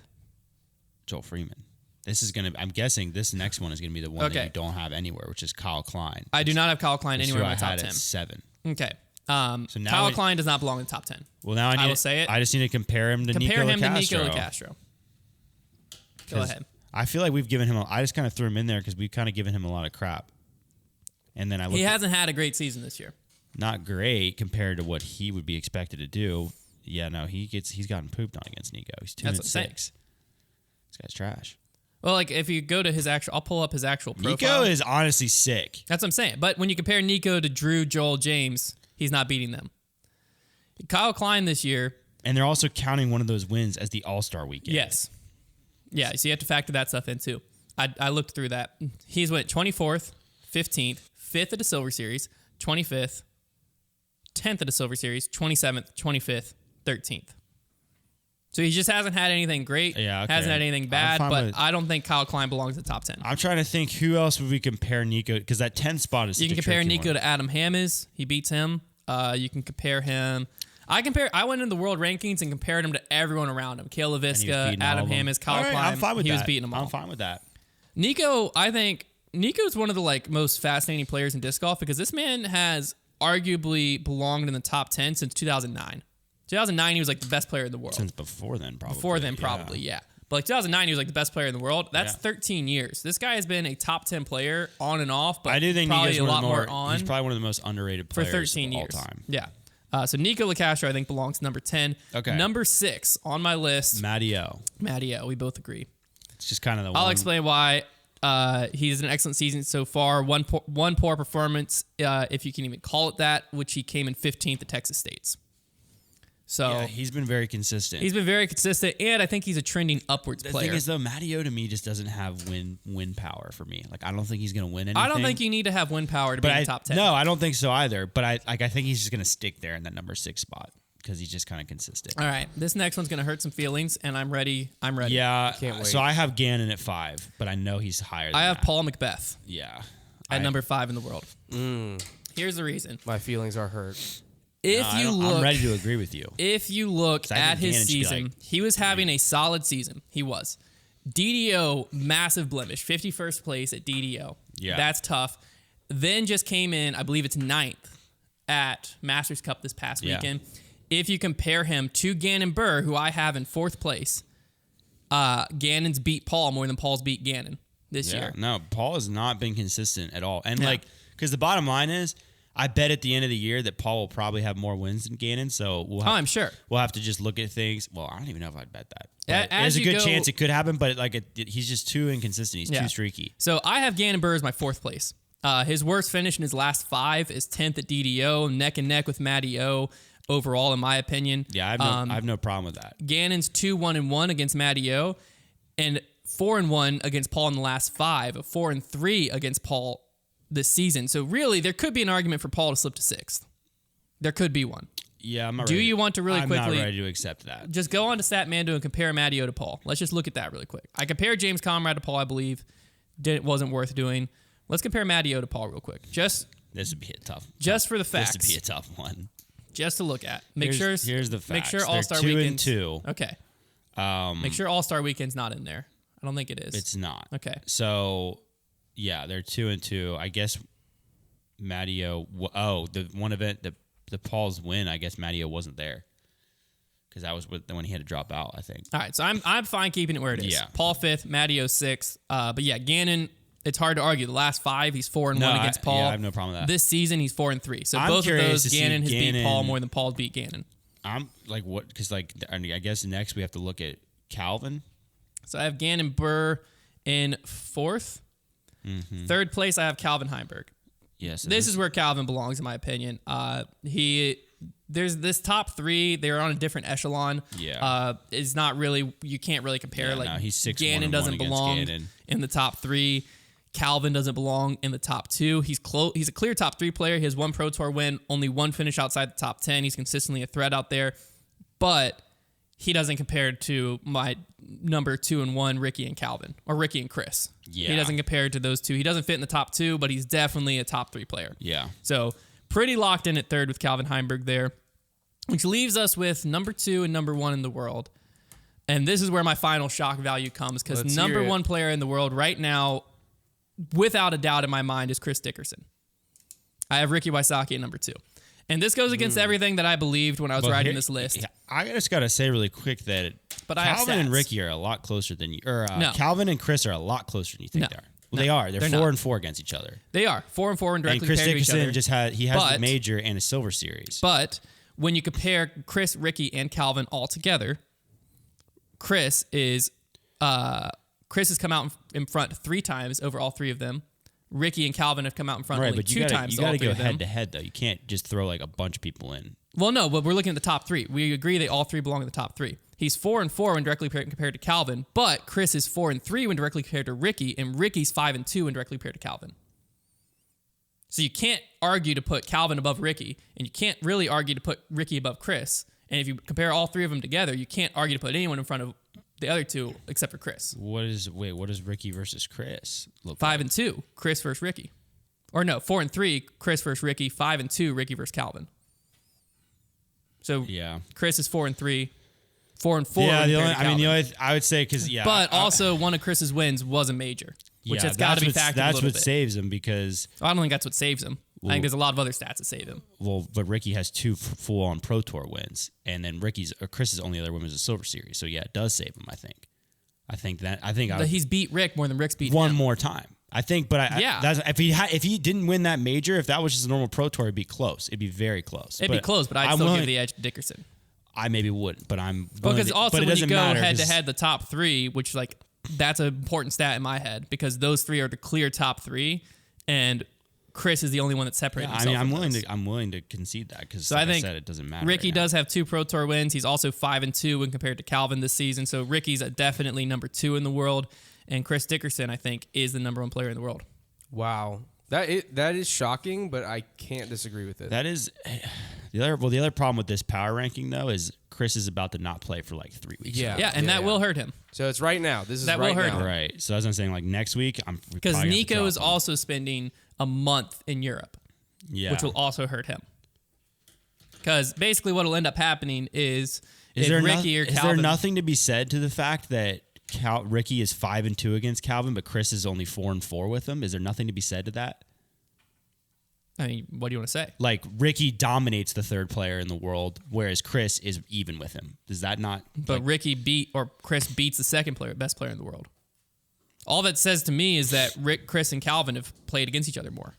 Joel Freeman. I'm guessing this next one is gonna be the one that you don't have anywhere, which is Kyle Klein. I do not have Kyle Klein anywhere in my top 10. I had at 7. Okay. So now Kyle Klein does not belong in the top 10. Well, now I will say it. I just need to compare him to Nico LaCastro. Go ahead. I feel like we've given him. I just kind of threw him in there because we've kind of given him a lot of crap. And then he hasn't had a great season this year. Not great compared to what he would be expected to do. Yeah, no, he's gotten pooped on against Nico. He's 2-6. This guy's trash. Well, like if you go to his actual, I'll pull up his actual profile. Nico is honestly sick. That's what I'm saying. But when you compare Nico to Drew, Joel, James, he's not beating them. Kyle Klein this year. And they're also counting one of those wins as the All-Star weekend. Yes. Yeah, so you have to factor that stuff in too. I looked through that. He's went 24th, 15th, 5th at the Silver Series, 25th, 10th at the Silver Series, 27th, 25th, 13th. So he just hasn't had anything great. Yeah, okay. Hasn't had anything bad, but I don't think Kyle Klein belongs in the top 10. I'm trying to think who else would we compare Nico, because that 10th spot is such a tricky one. You can compare Nico to Adam Hammes. He beats him. You can compare him... I went into the world rankings and compared him to everyone around him. Kale LaVisca, Adam Hammes, Kyle Klein. I'm fine with that. He was beating them all. I'm fine with that. Nico, I think Nico's one of the most fascinating players in disc golf because this man has arguably belonged in the top 10 since 2009. 2009, he was the best player in the world. Since before then, probably. Before then, probably, yeah. But 2009, he was the best player in the world. That's 13 years. This guy has been a top 10 player on and off, but I do think probably Nico's a lot more on. He's probably one of the most underrated players for 13 of all years. time. Yeah. So Nico LaCastro, I think, belongs number 10. Okay. Number 6 on my list. Matty O. We both agree. It's just kind of the I'll explain why. He's an excellent season so far. One poor performance, if you can even call it that, which he came in 15th at Texas State's. So yeah, he's been very consistent. And I think he's a trending upwards player. The thing is, though, Matty O to me just doesn't have win power for me. I don't think he's going to win anything. I don't think you need to have win power to be in the top 10. No, I don't think so either. But I think he's just going to stick there in that number 6 spot because he's just kind of consistent. All right, this next one's going to hurt some feelings, and I'm ready. Yeah, can't wait. So I have Gannon at 5, but I know he's higher than I have that. Paul McBeth. Yeah. At number 5 in the world. Here's the reason. My feelings are hurt. I'm ready to agree with you. If you look at his season, he was having a solid season. He was. DDO, massive blemish. 51st place at DDO. Yeah. That's tough. Then just came in, I believe it's 9th at Masters Cup this past weekend. If you compare him to Gannon Burr, who I have in 4th place, Gannon's beat Paul more than Paul's beat Gannon this year. No, Paul has not been consistent at all. And because the bottom line is, I bet at the end of the year that Paul will probably have more wins than Gannon. So I'm sure we'll have to just look at things. Well, I don't even know if I'd bet that. There's a good chance it could happen, but he's just too inconsistent. He's too streaky. So I have Gannon Burr as my 4th place. His worst finish in his last 5 is 10th at DDO, neck and neck with Matty O overall, in my opinion. Yeah, I have no problem with that. Gannon's 2-1-1 against Matty O, and 4-1 against Paul in the last 5. 4-3 against Paul this season. So really, there could be an argument for Paul to slip to 6th. There could be one. Yeah, I'm not Do ready. you want to really quickly... I'm not ready to accept that. Just go on to Statmando and compare Matty O to Paul. Let's just look at that really quick. I compared James Conrad to Paul, I believe. Wasn't worth doing. Let's compare Matty O to Paul real quick. This would be a tough... Just for the facts. This would be a tough one. Just to look at. Here's the facts. Make sure They're All-Star 2 Weekend... and 2. Okay. Make sure All-Star Weekend's not in there. I don't think it is. It's not. Okay. So, yeah, they're 2-2. I guess Matteo. The one event, the Paul's win. I guess Matteo wasn't there because that was when he had to drop out, I think. All right, so I'm fine keeping it where it is. Yeah. Paul 5th, Matteo 6th. But yeah, Gannon. It's hard to argue. The last 5, he's 4-1 against Paul. Yeah, I have no problem with that. This season, he's 4-3. So I'm both of those, curious to see Gannon has beat Gannon- Paul more than Paul's beat Gannon. I'm like, what? Because like, I guess next we have to look at Calvin. So I have Gannon Burr in 4th. Mm-hmm. 3rd place, I have Calvin Heimberg. Yes. This is where Calvin belongs, in my opinion. There's this top 3. They're on a different echelon. Yeah. It's not really, you can't really compare. Yeah, like no, he's 6-1 Gannon doesn't against belong Gannon. in the top 3. Calvin doesn't belong in the top 2. He's a clear top 3 player. He has 1 Pro Tour win, only 1 finish outside the top 10. He's consistently a threat out there, but he doesn't compare to my number 2 and 1, Ricky and Calvin, or Ricky and Chris. Yeah. He doesn't compare to those two. He doesn't fit in the top 2, but he's definitely a top 3 player. Yeah. So pretty locked in at 3rd with Calvin Heimberg there, which leaves us with number 2 and number 1 in the world. And this is where my final shock value comes, because number 1 player in the world right now, without a doubt in my mind, is Chris Dickerson. I have Ricky Wysocki at number 2. And this goes against everything that I believed when I was writing this list. Yeah, I just got to say really quick that Calvin and Ricky are a lot closer than you. No. Calvin and Chris are a lot closer than you think they are. Well, they are. They're 4-4 against each other. They are 4-4 and directly Chris compared to each other. Dickerson has the major and a silver series. But when you compare Chris, Ricky, and Calvin all together, Chris has come out in front 3 times over all 3 of them. Ricky and Calvin have come out in front only 2 times. You got to go head to head, though. You can't just throw like a bunch of people in. Well, no, but we're looking at the top 3. We agree they all 3 belong in the top 3. He's 4-4 when directly compared to Calvin, but Chris is 4-3 when directly compared to Ricky, and Ricky's 5-2 when directly compared to Calvin. So you can't argue to put Calvin above Ricky, and you can't really argue to put Ricky above Chris. And if you compare all 3 of them together, you can't argue to put anyone in front of the other 2 except for Chris. What does Ricky versus Chris look 5-2, Chris versus Ricky. Or no, 4-3, Chris versus Ricky. 5-2, Ricky versus Calvin. So yeah, Chris is 4-3, 4-4. Yeah, I would say because but also one of Chris's wins was a major, which has got to be factored. That's what saves him because I don't think that's what saves him. I think there's a lot of other stats that save him. Well, but Ricky has 2 full-on Pro Tour wins, and then Chris's only other win was a Silver Series. So yeah, it does save him. I think he's beat Rick more than Rick's beat one him. more time. I think, but if he didn't win that major, if that was just a normal Pro Tour, it'd be close. It'd be very close. It'd be close, but I'd still give the edge to Dickerson. I maybe wouldn't, but I'm because also when you go head to head, the top 3, which like that's an important stat in my head because those 3 are the clear top 3, and Chris is the only one that's separated. Yeah, I'm willing to concede that because I think it doesn't matter. Ricky does have 2 Pro Tour wins. He's also 5-2 when compared to Calvin this season. So Ricky's definitely number 2 in the world, and Chris Dickerson I think is the number 1 player in the world. Wow, that is shocking, but I can't disagree with it. That is the other problem with this power ranking though is Chris is about to not play for like 3 weeks. That will hurt him. So it's right now. This is that right will hurt now. him. Right. So as I'm saying, like next week, because Nico is also spending a month in Europe, which will also hurt him. Because basically, what will end up happening is there nothing to be said to the fact that Ricky is 5-2 against Calvin, but Chris is only 4-4 with him? Is there nothing to be said to that? I mean, what do you want to say? Like Ricky dominates the 3rd player in the world, whereas Chris is even with him. Does that not? But Chris beats the 2nd best player in the world. All that says to me is that Chris and Calvin have played against each other more.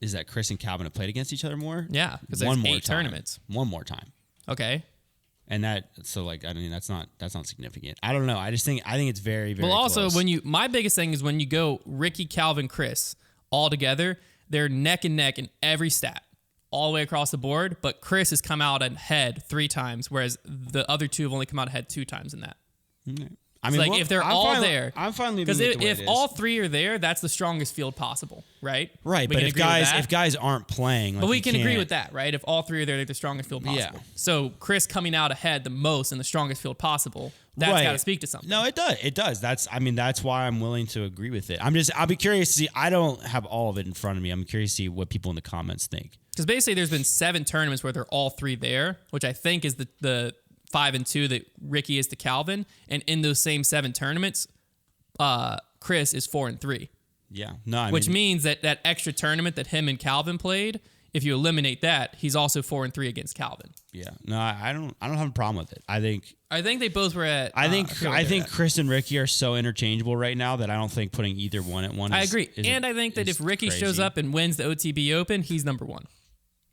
Is that Chris and Calvin have played against each other more? Yeah, because there's 8 tournaments. One more time. Okay. And that's not significant. I don't know. I think it's very, very also close. my biggest thing is when you go Ricky, Calvin, Chris all together, they're neck and neck in every stat all the way across the board, but Chris has come out ahead 3 times, whereas the other 2 have only come out ahead 2 times in that. Okay. I mean, if they're all there, I'm fine leaving because it the way if it is. all 3 are there, that's the strongest field possible, right? Right, but if guys aren't playing, but we can agree with that, right? If all 3 are there, they're the strongest field possible. Yeah. So Chris coming out ahead the most in the strongest field possible, that's got to speak to something. No, it does. It does. That's why I'm willing to agree with it. I'll be curious to see. I don't have all of it in front of me. I'm curious to see what people in the comments think. Because basically, there's been 7 tournaments where they're all 3 there, which I think is the 5-2 that Ricky is to Calvin. And in those same 7 tournaments, Chris is 4-3. Yeah. No, Which means that extra tournament that him and Calvin played, if you eliminate that, he's also 4-3 against Calvin. Yeah. No, I don't have a problem with it. I think they both were at. I think Chris and Ricky are so interchangeable right now that I don't think putting either one at one. I agree, and I think that if Ricky shows up and wins the OTB Open, he's number 1.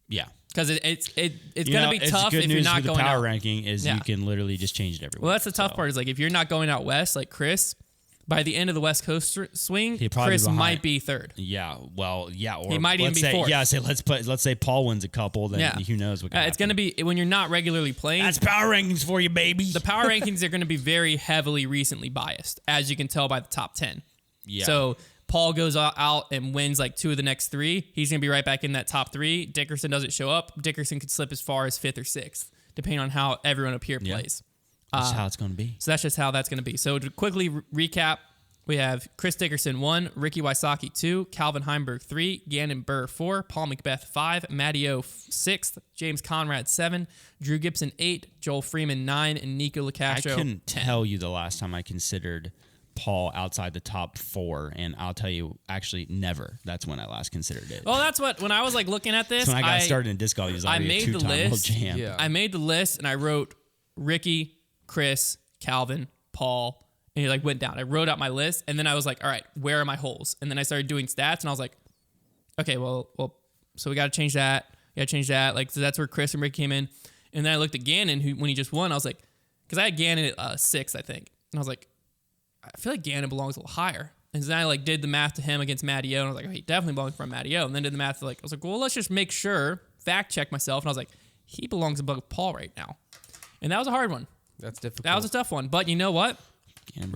Yeah. Because it's going to be tough if you're not the going power out. ranking is you can literally just change it every week. Well, that's the tough part is like if you're not going out west like Chris, by the end of the West Coast swing, Chris might be 3rd. Yeah, well, yeah, or he might even be 4th. Yeah, let's say Paul wins a couple, then who knows what can happen. It's going to be when you're not regularly playing. That's power rankings for you, baby. The power rankings are going to be very heavily recently biased, as you can tell by the top 10. Yeah. So Paul goes out and wins like 2 of the next 3. He's going to be right back in that top 3. Dickerson doesn't show up. Dickerson could slip as far as 5th or 6th, depending on how everyone up here plays. That's how it's going to be. So that's just how that's going to be. So to quickly recap, we have Chris Dickerson 1, Ricky Wysocki 2, Calvin Heimberg 3, Gannon Burr 4, Paul McBeth 5, Matty O 6th, James Conrad 7, Drew Gibson 8, Joel Freeman 9, and Nico Lacastro I couldn't 10. tell you the last time I considered Paul outside the top 4, and I'll tell you, actually, never. That's when I last considered it. Well, that's what, when I was like looking at this, when I got started in disc golf, he was already made a the 2-time world list. champ. Yeah. I made the list and I wrote Ricky, Chris, Calvin, Paul, and he like went down. I wrote out my list and then I was like, all right, where are my holes? And then I started doing stats and I was like, okay, well, so we got to change that. Like, so that's where Chris and Rick came in. And then I looked at Gannon, who when he just won, I was like, because I had Gannon at 6th, I think. And I was like, I feel like Gannon belongs a little higher. And then I like did the math to him against Matty O, and I was like, oh, he definitely belongs from Matty O. And then did the math like, I was like, well, let's just make sure, fact check myself. And I was like, he belongs above Paul right now. And that was a hard one. That's difficult. That was a tough one. But you know what?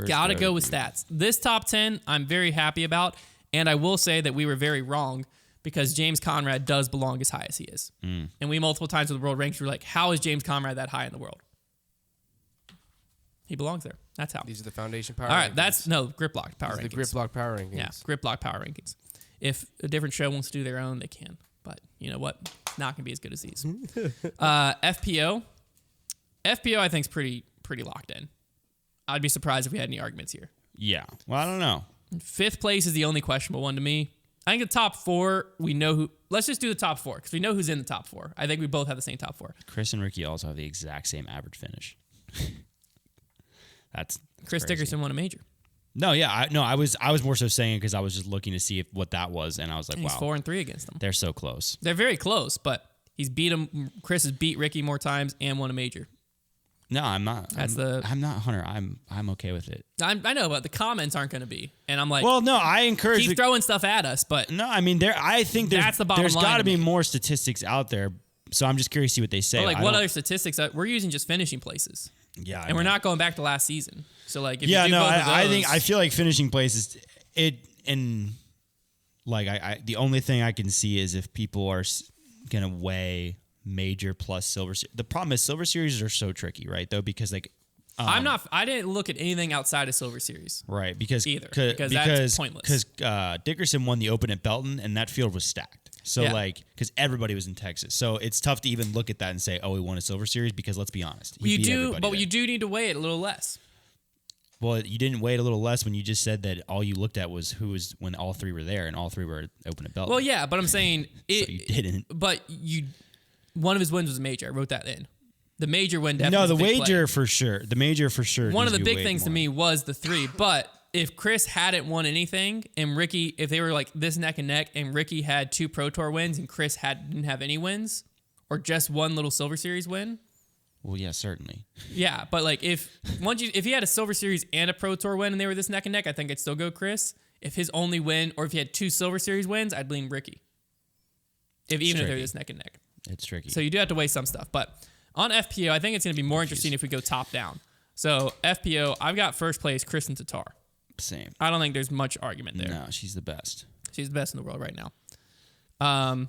Gotta go with stats. This top 10, I'm very happy about. And I will say that we were very wrong because James Conrad does belong as high as he is. And we multiple times with the world ranks were like, how is James Conrad that high in the world? He belongs there. That's how. These are the foundation power All right, rankings. that's Grip Block power These are rankings. the Grip Block power rankings. Yeah, Grip Block power rankings. If a different show wants to do their own, they can. But you know what? It's not going to be as good as these. FPO. FPO, I think, is pretty locked in. I'd be surprised if we had any arguments here. Yeah. Well, I don't know. 5th place is the only questionable one to me. I think the top 4, we know who. Let's just do the top 4 because we know who's in the top 4. I think we both have the same top 4. Chris and Ricky also have the exact same average finish. That's Chris crazy. Dickerson won a major. No, yeah, I was more so saying because I was just looking to see what that was, and I was like, He's wow, 4-3 against them. they're so close. They're very close, but he's beat him. Chris has beat Ricky more times and won a major. No, I'm not. I'm not Hunter. I'm okay with it. I know, but the comments aren't going to be. And I'm like, Well, no, I encourage. he's throwing stuff at us, but No, I mean, I think That's the bottom there's line got to to be me. more statistics out there. So I'm just curious to see what they say. like I what don't- other statistics? We're using just finishing places, Yeah, and we're not going back to last season. So like, if Yeah, you do no, both of I those, think I feel like finishing places. I the only thing I can see is if people are gonna weigh major plus silver. The problem is silver series are so tricky, right? Though because like. I'm not. I didn't look at anything outside of Silver Series. Right, because that's pointless. Because Dickerson won the Open at Belton, and that field was stacked. So Yeah. because everybody was in Texas, so it's tough to even look at that and say, "Oh, he won a Silver Series." Because let's be honest, he You beat do, everybody but there. you do need to weigh it a little less. Well, you didn't wait a little less when you just said that all you looked at was who was when all 3 were there, and all 3 were Open at Belton. Well, yeah, but I'm saying so you didn't. But one of his wins was a major. I wrote that in. The major win definitely. No, the was a big play. wager for sure. The major for sure. One of needs the to be big weighed things to more. me was the 3. But if Chris hadn't won anything and Ricky, if they were like this neck and neck and Ricky had 2 Pro Tour wins and Chris didn't have any wins or just one little Silver Series win. Well, yeah, certainly. Yeah, but like if he had a Silver Series and a Pro Tour win and they were this neck and neck, I think I'd still go Chris. If his only win or if he had 2 Silver Series wins, I'd lean Ricky. Even if they're tricky. this neck and neck. It's tricky. So you do have to weigh some stuff. But on FPO, I think it's going to be more interesting if we go top down. So FPO, I've got first place Kristen Tatar. Same. I don't think there's much argument there. No, she's the best. She's the best in the world right now.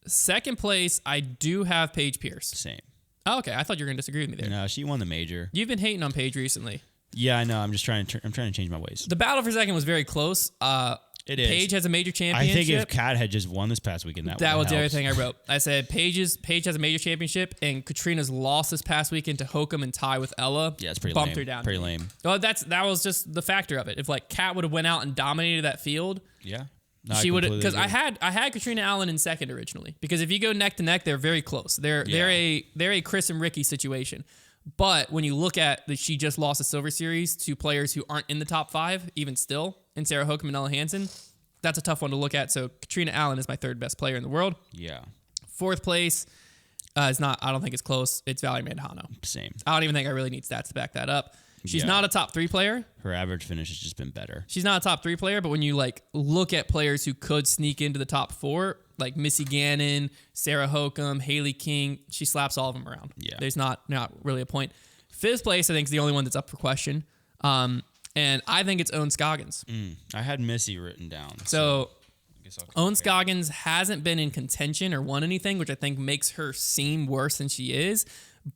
Second place, I do have Paige Pierce. Same. Oh, okay. I thought you were going to disagree with me there. No, she won the major. You've been hating on Paige recently. Yeah, I know. I'm just trying to change my ways. The battle for second was very close. It is. Paige has a major I championship. think if Kat had just won this past weekend, that was the other helps. thing I wrote. I said Paige has a major championship, and Katrina's loss this past weekend to Hokum and tie with Ella. Yeah, it's pretty bumped lame. her down. Pretty lame. Well, that was just the factor of it. If like Kat would have went out and dominated that field, Yeah. No, she would have. Because completely I had Katrina Allen in second originally. Because if you go neck to neck, they're very close. They're a Chris and Ricky situation. But when you look at that, she just lost a Silver Series to players who aren't in the top 5, even still, in Sarah Hokum and Ella Hansen. That's a tough one to look at. So Katrina Allen is my 3rd best player in the world. Yeah. 4th place is not. I don't think it's close. It's Valerie Mandujano. Same. I don't even think I really need stats to back that up. She's Yeah. not a top 3 player. Her average finish has just been better. She's not a top 3 player, but when you like look at players who could sneak into the top 4, like Missy Gannon, Sarah Hokum, Haley King, she slaps all of them around. Yeah. There's not really a point. 5th place, I think, is the only one that's up for question. And I think it's Owen Scoggins. I had Missy written down. So I guess I'll Owen compare. Scoggins hasn't been in contention or won anything, which I think makes her seem worse than she is.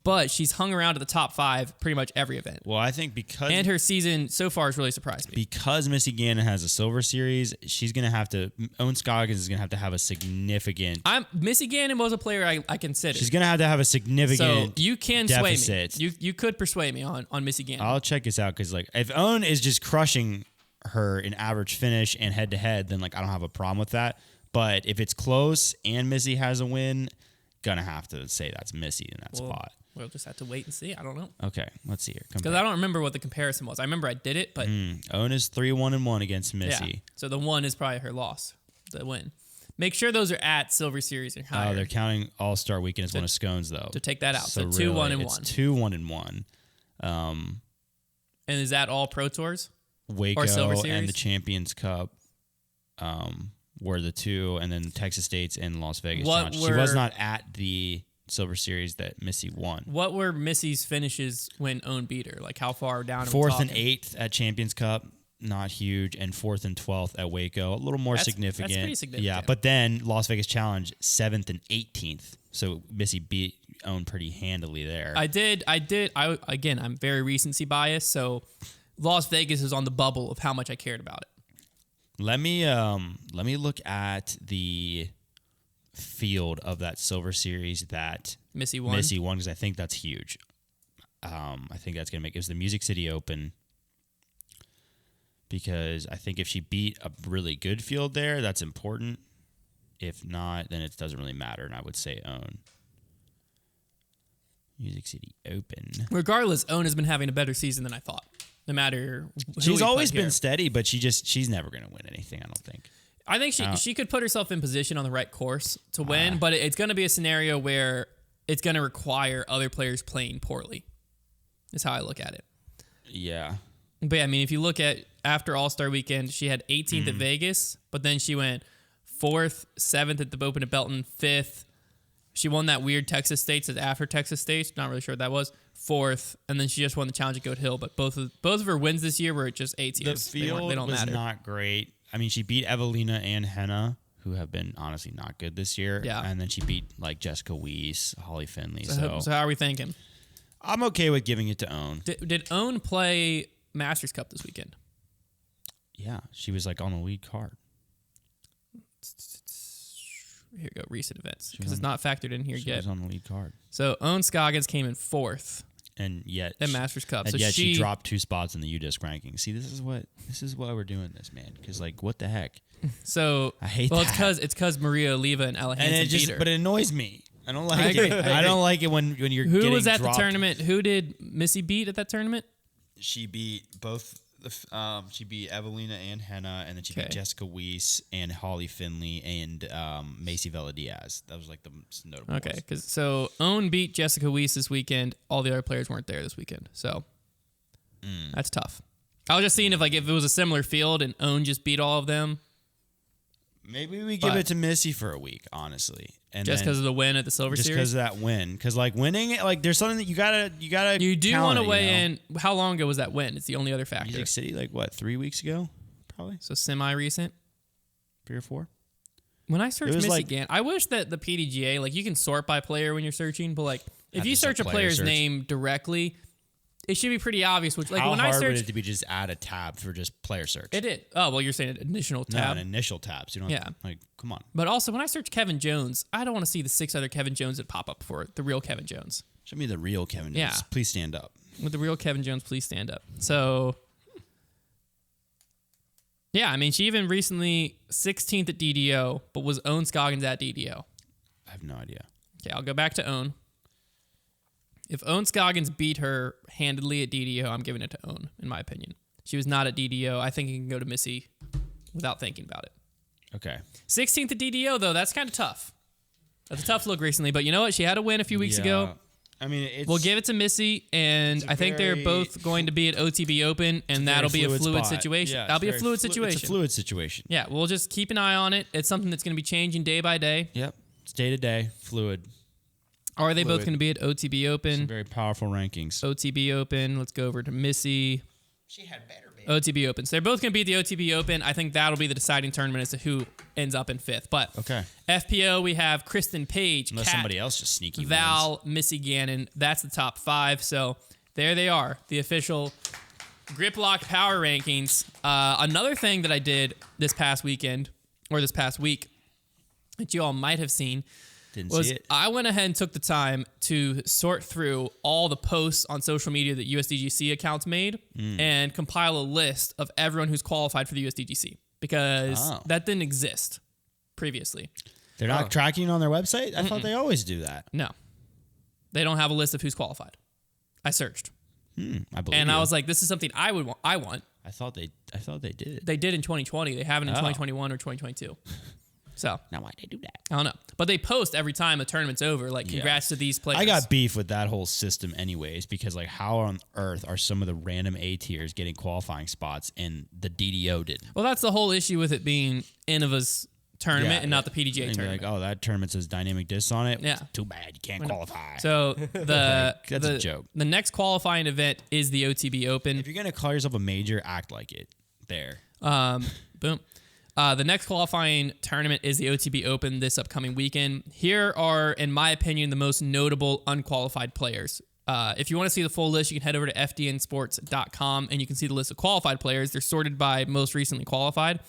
But she's hung around to the top 5 pretty much every event. Well, I think because And her season so far has really surprised me. because Missy Gannon has a Silver Series, she's gonna have to. Owen Scoggins is gonna have a significant. Missy Gannon was a player I considered. She's gonna have a significant. So you can deficit. sway me. You could persuade me on Missy Gannon. I'll check this out because like if Owen is just crushing her in average finish and head to head, then like I don't have a problem with that. But if it's close and Missy has a win, gonna have to say that's Missy in that spot. We'll just have to wait and see. I don't know. Okay, let's see here. Because I don't remember what the comparison was. I remember I did it, but Owen is 3-1-1 against Missy. yeah. So the 1 is probably her loss, the win. Make sure those are at Silver Series or higher. Oh, they're counting All-Star Weekend as one of Scones though. to take that out. So, really, 2, 1, and it's 1. 2-1-1. And is that all Pro Tours? Waco Silver and Series? the Champions Cup were the 2, and then Texas State's and Las Vegas. What Challenge. She was were- not at the Silver Series that Missy won. What were Missy's finishes when Owen beat her? Like how far down? are we 4th and talking? 8th at Champions Cup, not huge, and 4th and 12th at Waco, a little more significant. That's pretty significant. Yeah, but then Las Vegas Challenge 7th and 18th. So Missy beat Owen pretty handily there. Again, I'm very recency biased, so Las Vegas is on the bubble of how much I cared about it. Let me look at the field of that Silver Series that Missy won. because I think that's huge. I think that's gonna make it was the Music City Open because I think if she beat a really good field there, that's important. If not, then it doesn't really matter, and I would say Own. Music City Open. Regardless, Owen has been having a better season than I thought. No matter who She's we always put been here. steady, but she's never gonna win anything. I don't think. I think she could put herself in position on the right course to win, but it's going to be a scenario where it's going to require other players playing poorly. Is how I look at it. Yeah. But yeah, I mean, if you look at after All-Star Weekend, she had 18th at Vegas, but then she went 4th, 7th at the Open at Belton, 5th. She won that weird Texas States after Texas States. Not really sure what that was. 4th, and then she just won the Challenge at Goat Hill. But both of her wins this year were just 8 The years. field they don't was matter. not great. I mean, she beat Evelina and Henna, who have been honestly not good this year. Yeah. And then she beat like Jessica Weiss, Holly Finley. So how are we thinking? I'm okay with giving it to Own. Did Owen play Masters Cup this weekend? Yeah, she was like on the lead card. Here we go, recent events, because it's not factored in here She yet. was on the lead card. So Owen Scoggins came in 4th And yet at Masters Cup. And So yet she dropped 2 spots in the UDisc ranking. See, this is why we're doing this, man. Because like, what the heck? So I hate well, that. it's because Maria Oliva and Ella And Hansen it just, beat her. but it annoys me. I don't like I agree, it. I agree. I don't like it when you're Who getting was at dropped. the tournament? Who did Missy beat at that tournament? She beat both. She beat Evelina and Henna, and then she beat Okay. Jessica Weiss and Holly Finley and Macy Vela Diaz. That was like the most notable. Okay, ones. because so Owen beat Jessica Weiss this weekend. All the other players weren't there this weekend, so that's tough. I was just seeing if it was a similar field and Owen just beat all of them, Maybe we give But- it to Missy for a week, honestly, and just because of the win at the Silver just Series. because of that win. Because like winning, like there's something that you gotta You do count want to it, weigh you know? in. How long ago was that win? It's the only other factor. Music City, like what, 3 weeks ago, probably So semi-recent. 3 or 4. When I searched was Missy like- Gannon, I wish that the PDGA, like you can sort by player when you're searching, but like if That's you just a search a player player's search. name directly, it should be pretty obvious. Which, like, How when hard I would searched, it to be just add a tab for just player search? it did. Oh, well, you're saying an initial No, tab. an initial tab. So you don't Yeah. like, come on. But also, when I search Kevin Jones, I don't want to see the 6 other Kevin Jones that pop up for the real Kevin Jones. Show me the real Kevin Jones. Yeah. Please stand up. With the real Kevin Jones, please stand up. So, yeah, I mean, she even recently 16th at DDO, but was Owen Scoggins at DDO. I have no idea. Okay, I'll go back to Owen. If Owen Scoggins beat her handedly at DDO, I'm giving it to Owen, in my opinion. She was not at DDO. I think you can go to Missy without thinking about it. Okay. 16th at DDO, though, that's kind of tough. That's a tough look recently, but you know what? She had a win a few weeks ago. I mean, it's, We'll give it to Missy, and I think they're both going to be at OTB Open, and that'll be a fluid spot. situation. Yeah, that'll it's be a very fluid situation. It's a fluid situation. Yeah, we'll just keep an eye on it. It's something that's going to be changing day by day. Yep. It's day to day, fluid. Are they both Fluid. going to be at OTB Some Open? very powerful rankings. OTB Open. Let's go over to Missy. She had better be. OTB Open. So they're both going to be at the OTB Open. I think that'll be the deciding tournament as to who ends up in 5th. But Okay. FPO, we have Kristen Page, Unless Kat, somebody else just sneaky wins. Val, Missy Gannon. That's the top 5. So there they are, the official Grip Lock Power Rankings. Another thing that I did this past weekend, or this past week, that you all might have seen, Didn't was see it. I went ahead and took the time to sort through all the posts on social media that USDGC accounts made and compile a list of everyone who's qualified for the USDGC because that didn't exist previously. They're not tracking on their website? I thought they always do that. No. They don't have a list of who's qualified. I searched. I believe And you. I was like, this is something I want. I thought they did. They did in 2020. They haven't in 2021 or 2022. So Now why'd they do that? I don't know. But they post every time the tournament's over, like, congrats to these players. I got beef with that whole system anyways, because like how on earth are some of the random A tiers getting qualifying spots and the DDO didn't? Well, that's the whole issue with it being Innova's tournament and not the PDGA And you're tournament. like, oh, that tournament says dynamic disc on it. Yeah. Too bad you can't qualify. So That's a joke. The next qualifying event is the OTB Open. If you're gonna call yourself a major, act like it. There. Boom. The next qualifying tournament is the OTB Open this upcoming weekend. Here are, in my opinion, the most notable unqualified players. If you want to see the full list, you can head over to fdnsports.com and you can see the list of qualified players. They're sorted by most recently qualified.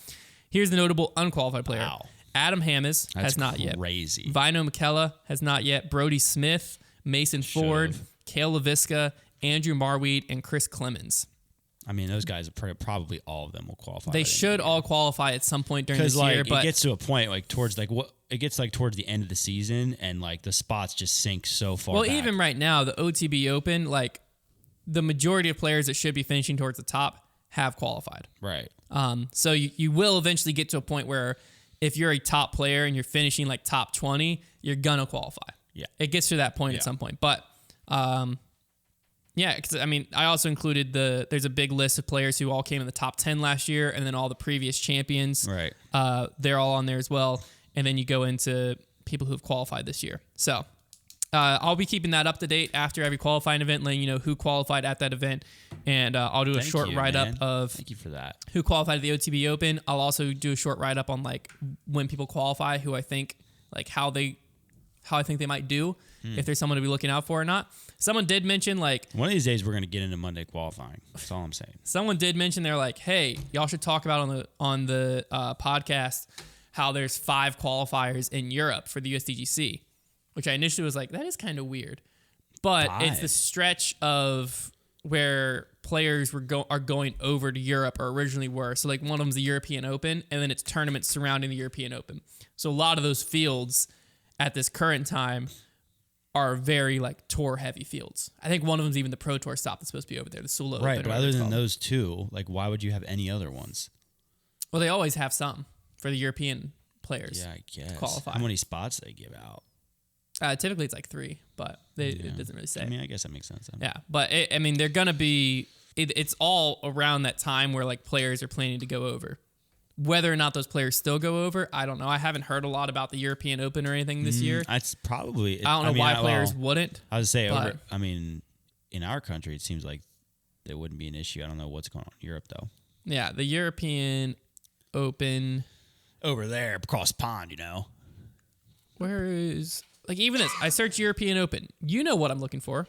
Here's the notable unqualified player. Wow. Adam Hammes has not yet. Crazy. Vino McKella has not yet. Brody Smith, Mason Ford, Kale LaVisca, Andrew Marweed, and Chris Clemens. I mean, those guys are probably all of them will qualify. They should all qualify at some point during this like year, but it gets to a point like towards like what it gets like towards the end of the season, and like the spots just sink so far. well, back. even right now, the OTB Open, like the majority of players that should be finishing towards the top have qualified. right. So you will eventually get to a point where if you're a top player and you're finishing like top 20, you're gonna qualify. Yeah. It gets to that point at some point, but yeah, because I mean, I also included there's a big list of players who all came in the top 10 last year, and then all the previous champions. Right. They're all on there as well, and then you go into people who've qualified this year. So I'll be keeping that up to date after every qualifying event, letting you know who qualified at that event, and I'll do a short write-up of Thank you for that. who qualified at the OTB Open. I'll also do a short write-up on like when people qualify, who I think like how I think they might do, if there's someone to be looking out for or not. Someone did mention like One of these days we're gonna get into Monday qualifying. That's all I'm saying. someone did mention they're like, hey, y'all should talk about on the podcast how there's 5 qualifiers in Europe for the USDGC, which I initially was like, that is kind of weird, but it's the 5? stretch of where players are going over to Europe, or originally were. So like one of them's the European Open, and then it's tournaments surrounding the European Open. So a lot of those fields at this current time are very like tour heavy fields. I think one of them's even the Pro Tour stop that's supposed to be over there, the Sula Open. Right, or but whatever other it's than called. those two, like why would you have any other ones? Well, they always have some for the European players. Yeah, I guess. Qualify. How many spots they give out? Typically it's like 3, but it doesn't really say. I mean, I guess that makes sense. Yeah, but I mean, they're gonna be. It's all around that time where like players are planning to go over. Whether or not those players still go over, I don't know. I haven't heard a lot about the European Open or anything this year. That's probably. I don't know why players wouldn't. I would say but- I mean, in our country, it seems like it wouldn't be an issue. I don't know what's going on in Europe though. Yeah, the European Open. Over there, across the pond, you know. Where is like even this? I search European Open. You know what I'm looking for?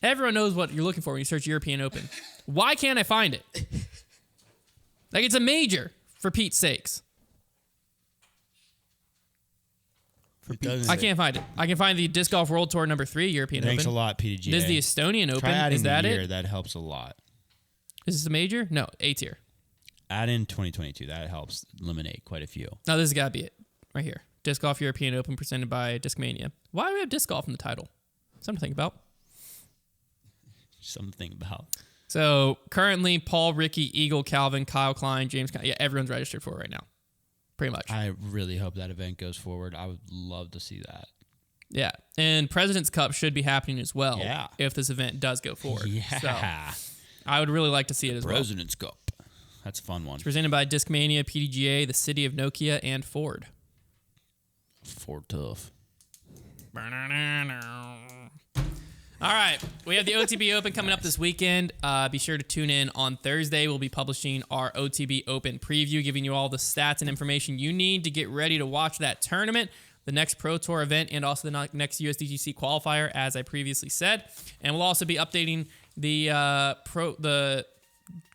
Everyone knows what you're looking for when you search European Open. Why can't I find it? Like, it's a major, for Pete's sakes. I can't find it. I can find the Disc Golf World Tour number 3 European Thanks Open. a lot, PDGA. This is the Estonian Open. Try adding Is that the year. it? That helps a lot. Is this a major? No, A tier. Add in 2022. That helps eliminate quite a few. No, this has got to be it. Right here. Disc Golf European Open presented by Discmania. Why do we have disc golf in the title? Something to think about. Something about. So currently, Paul, Ricky, Eagle, Calvin, Kyle Klein, James. Yeah, everyone's registered for it right now. Pretty much. I really hope that event goes forward. I would love to see that. Yeah. And President's Cup should be happening as well. Yeah. If this event does go forward. Yeah. So I would really like to see it as well. President's Cup. That's a fun one. It's presented by Discmania, PDGA, the City of Nokia, and Ford. Ford tough. All right, we have the OTB Open coming up this weekend. Be sure to tune in on Thursday. We'll be publishing our OTB Open preview, giving you all the stats and information you need to get ready to watch that tournament, the next Pro Tour event, and also the next USDGC qualifier, as I previously said. And we'll also be updating the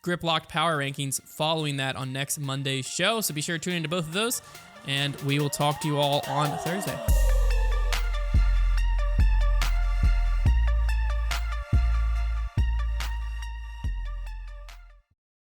Grip Lock Power Rankings following that on next Monday's show. So be sure to tune into both of those, and we will talk to you all on Thursday.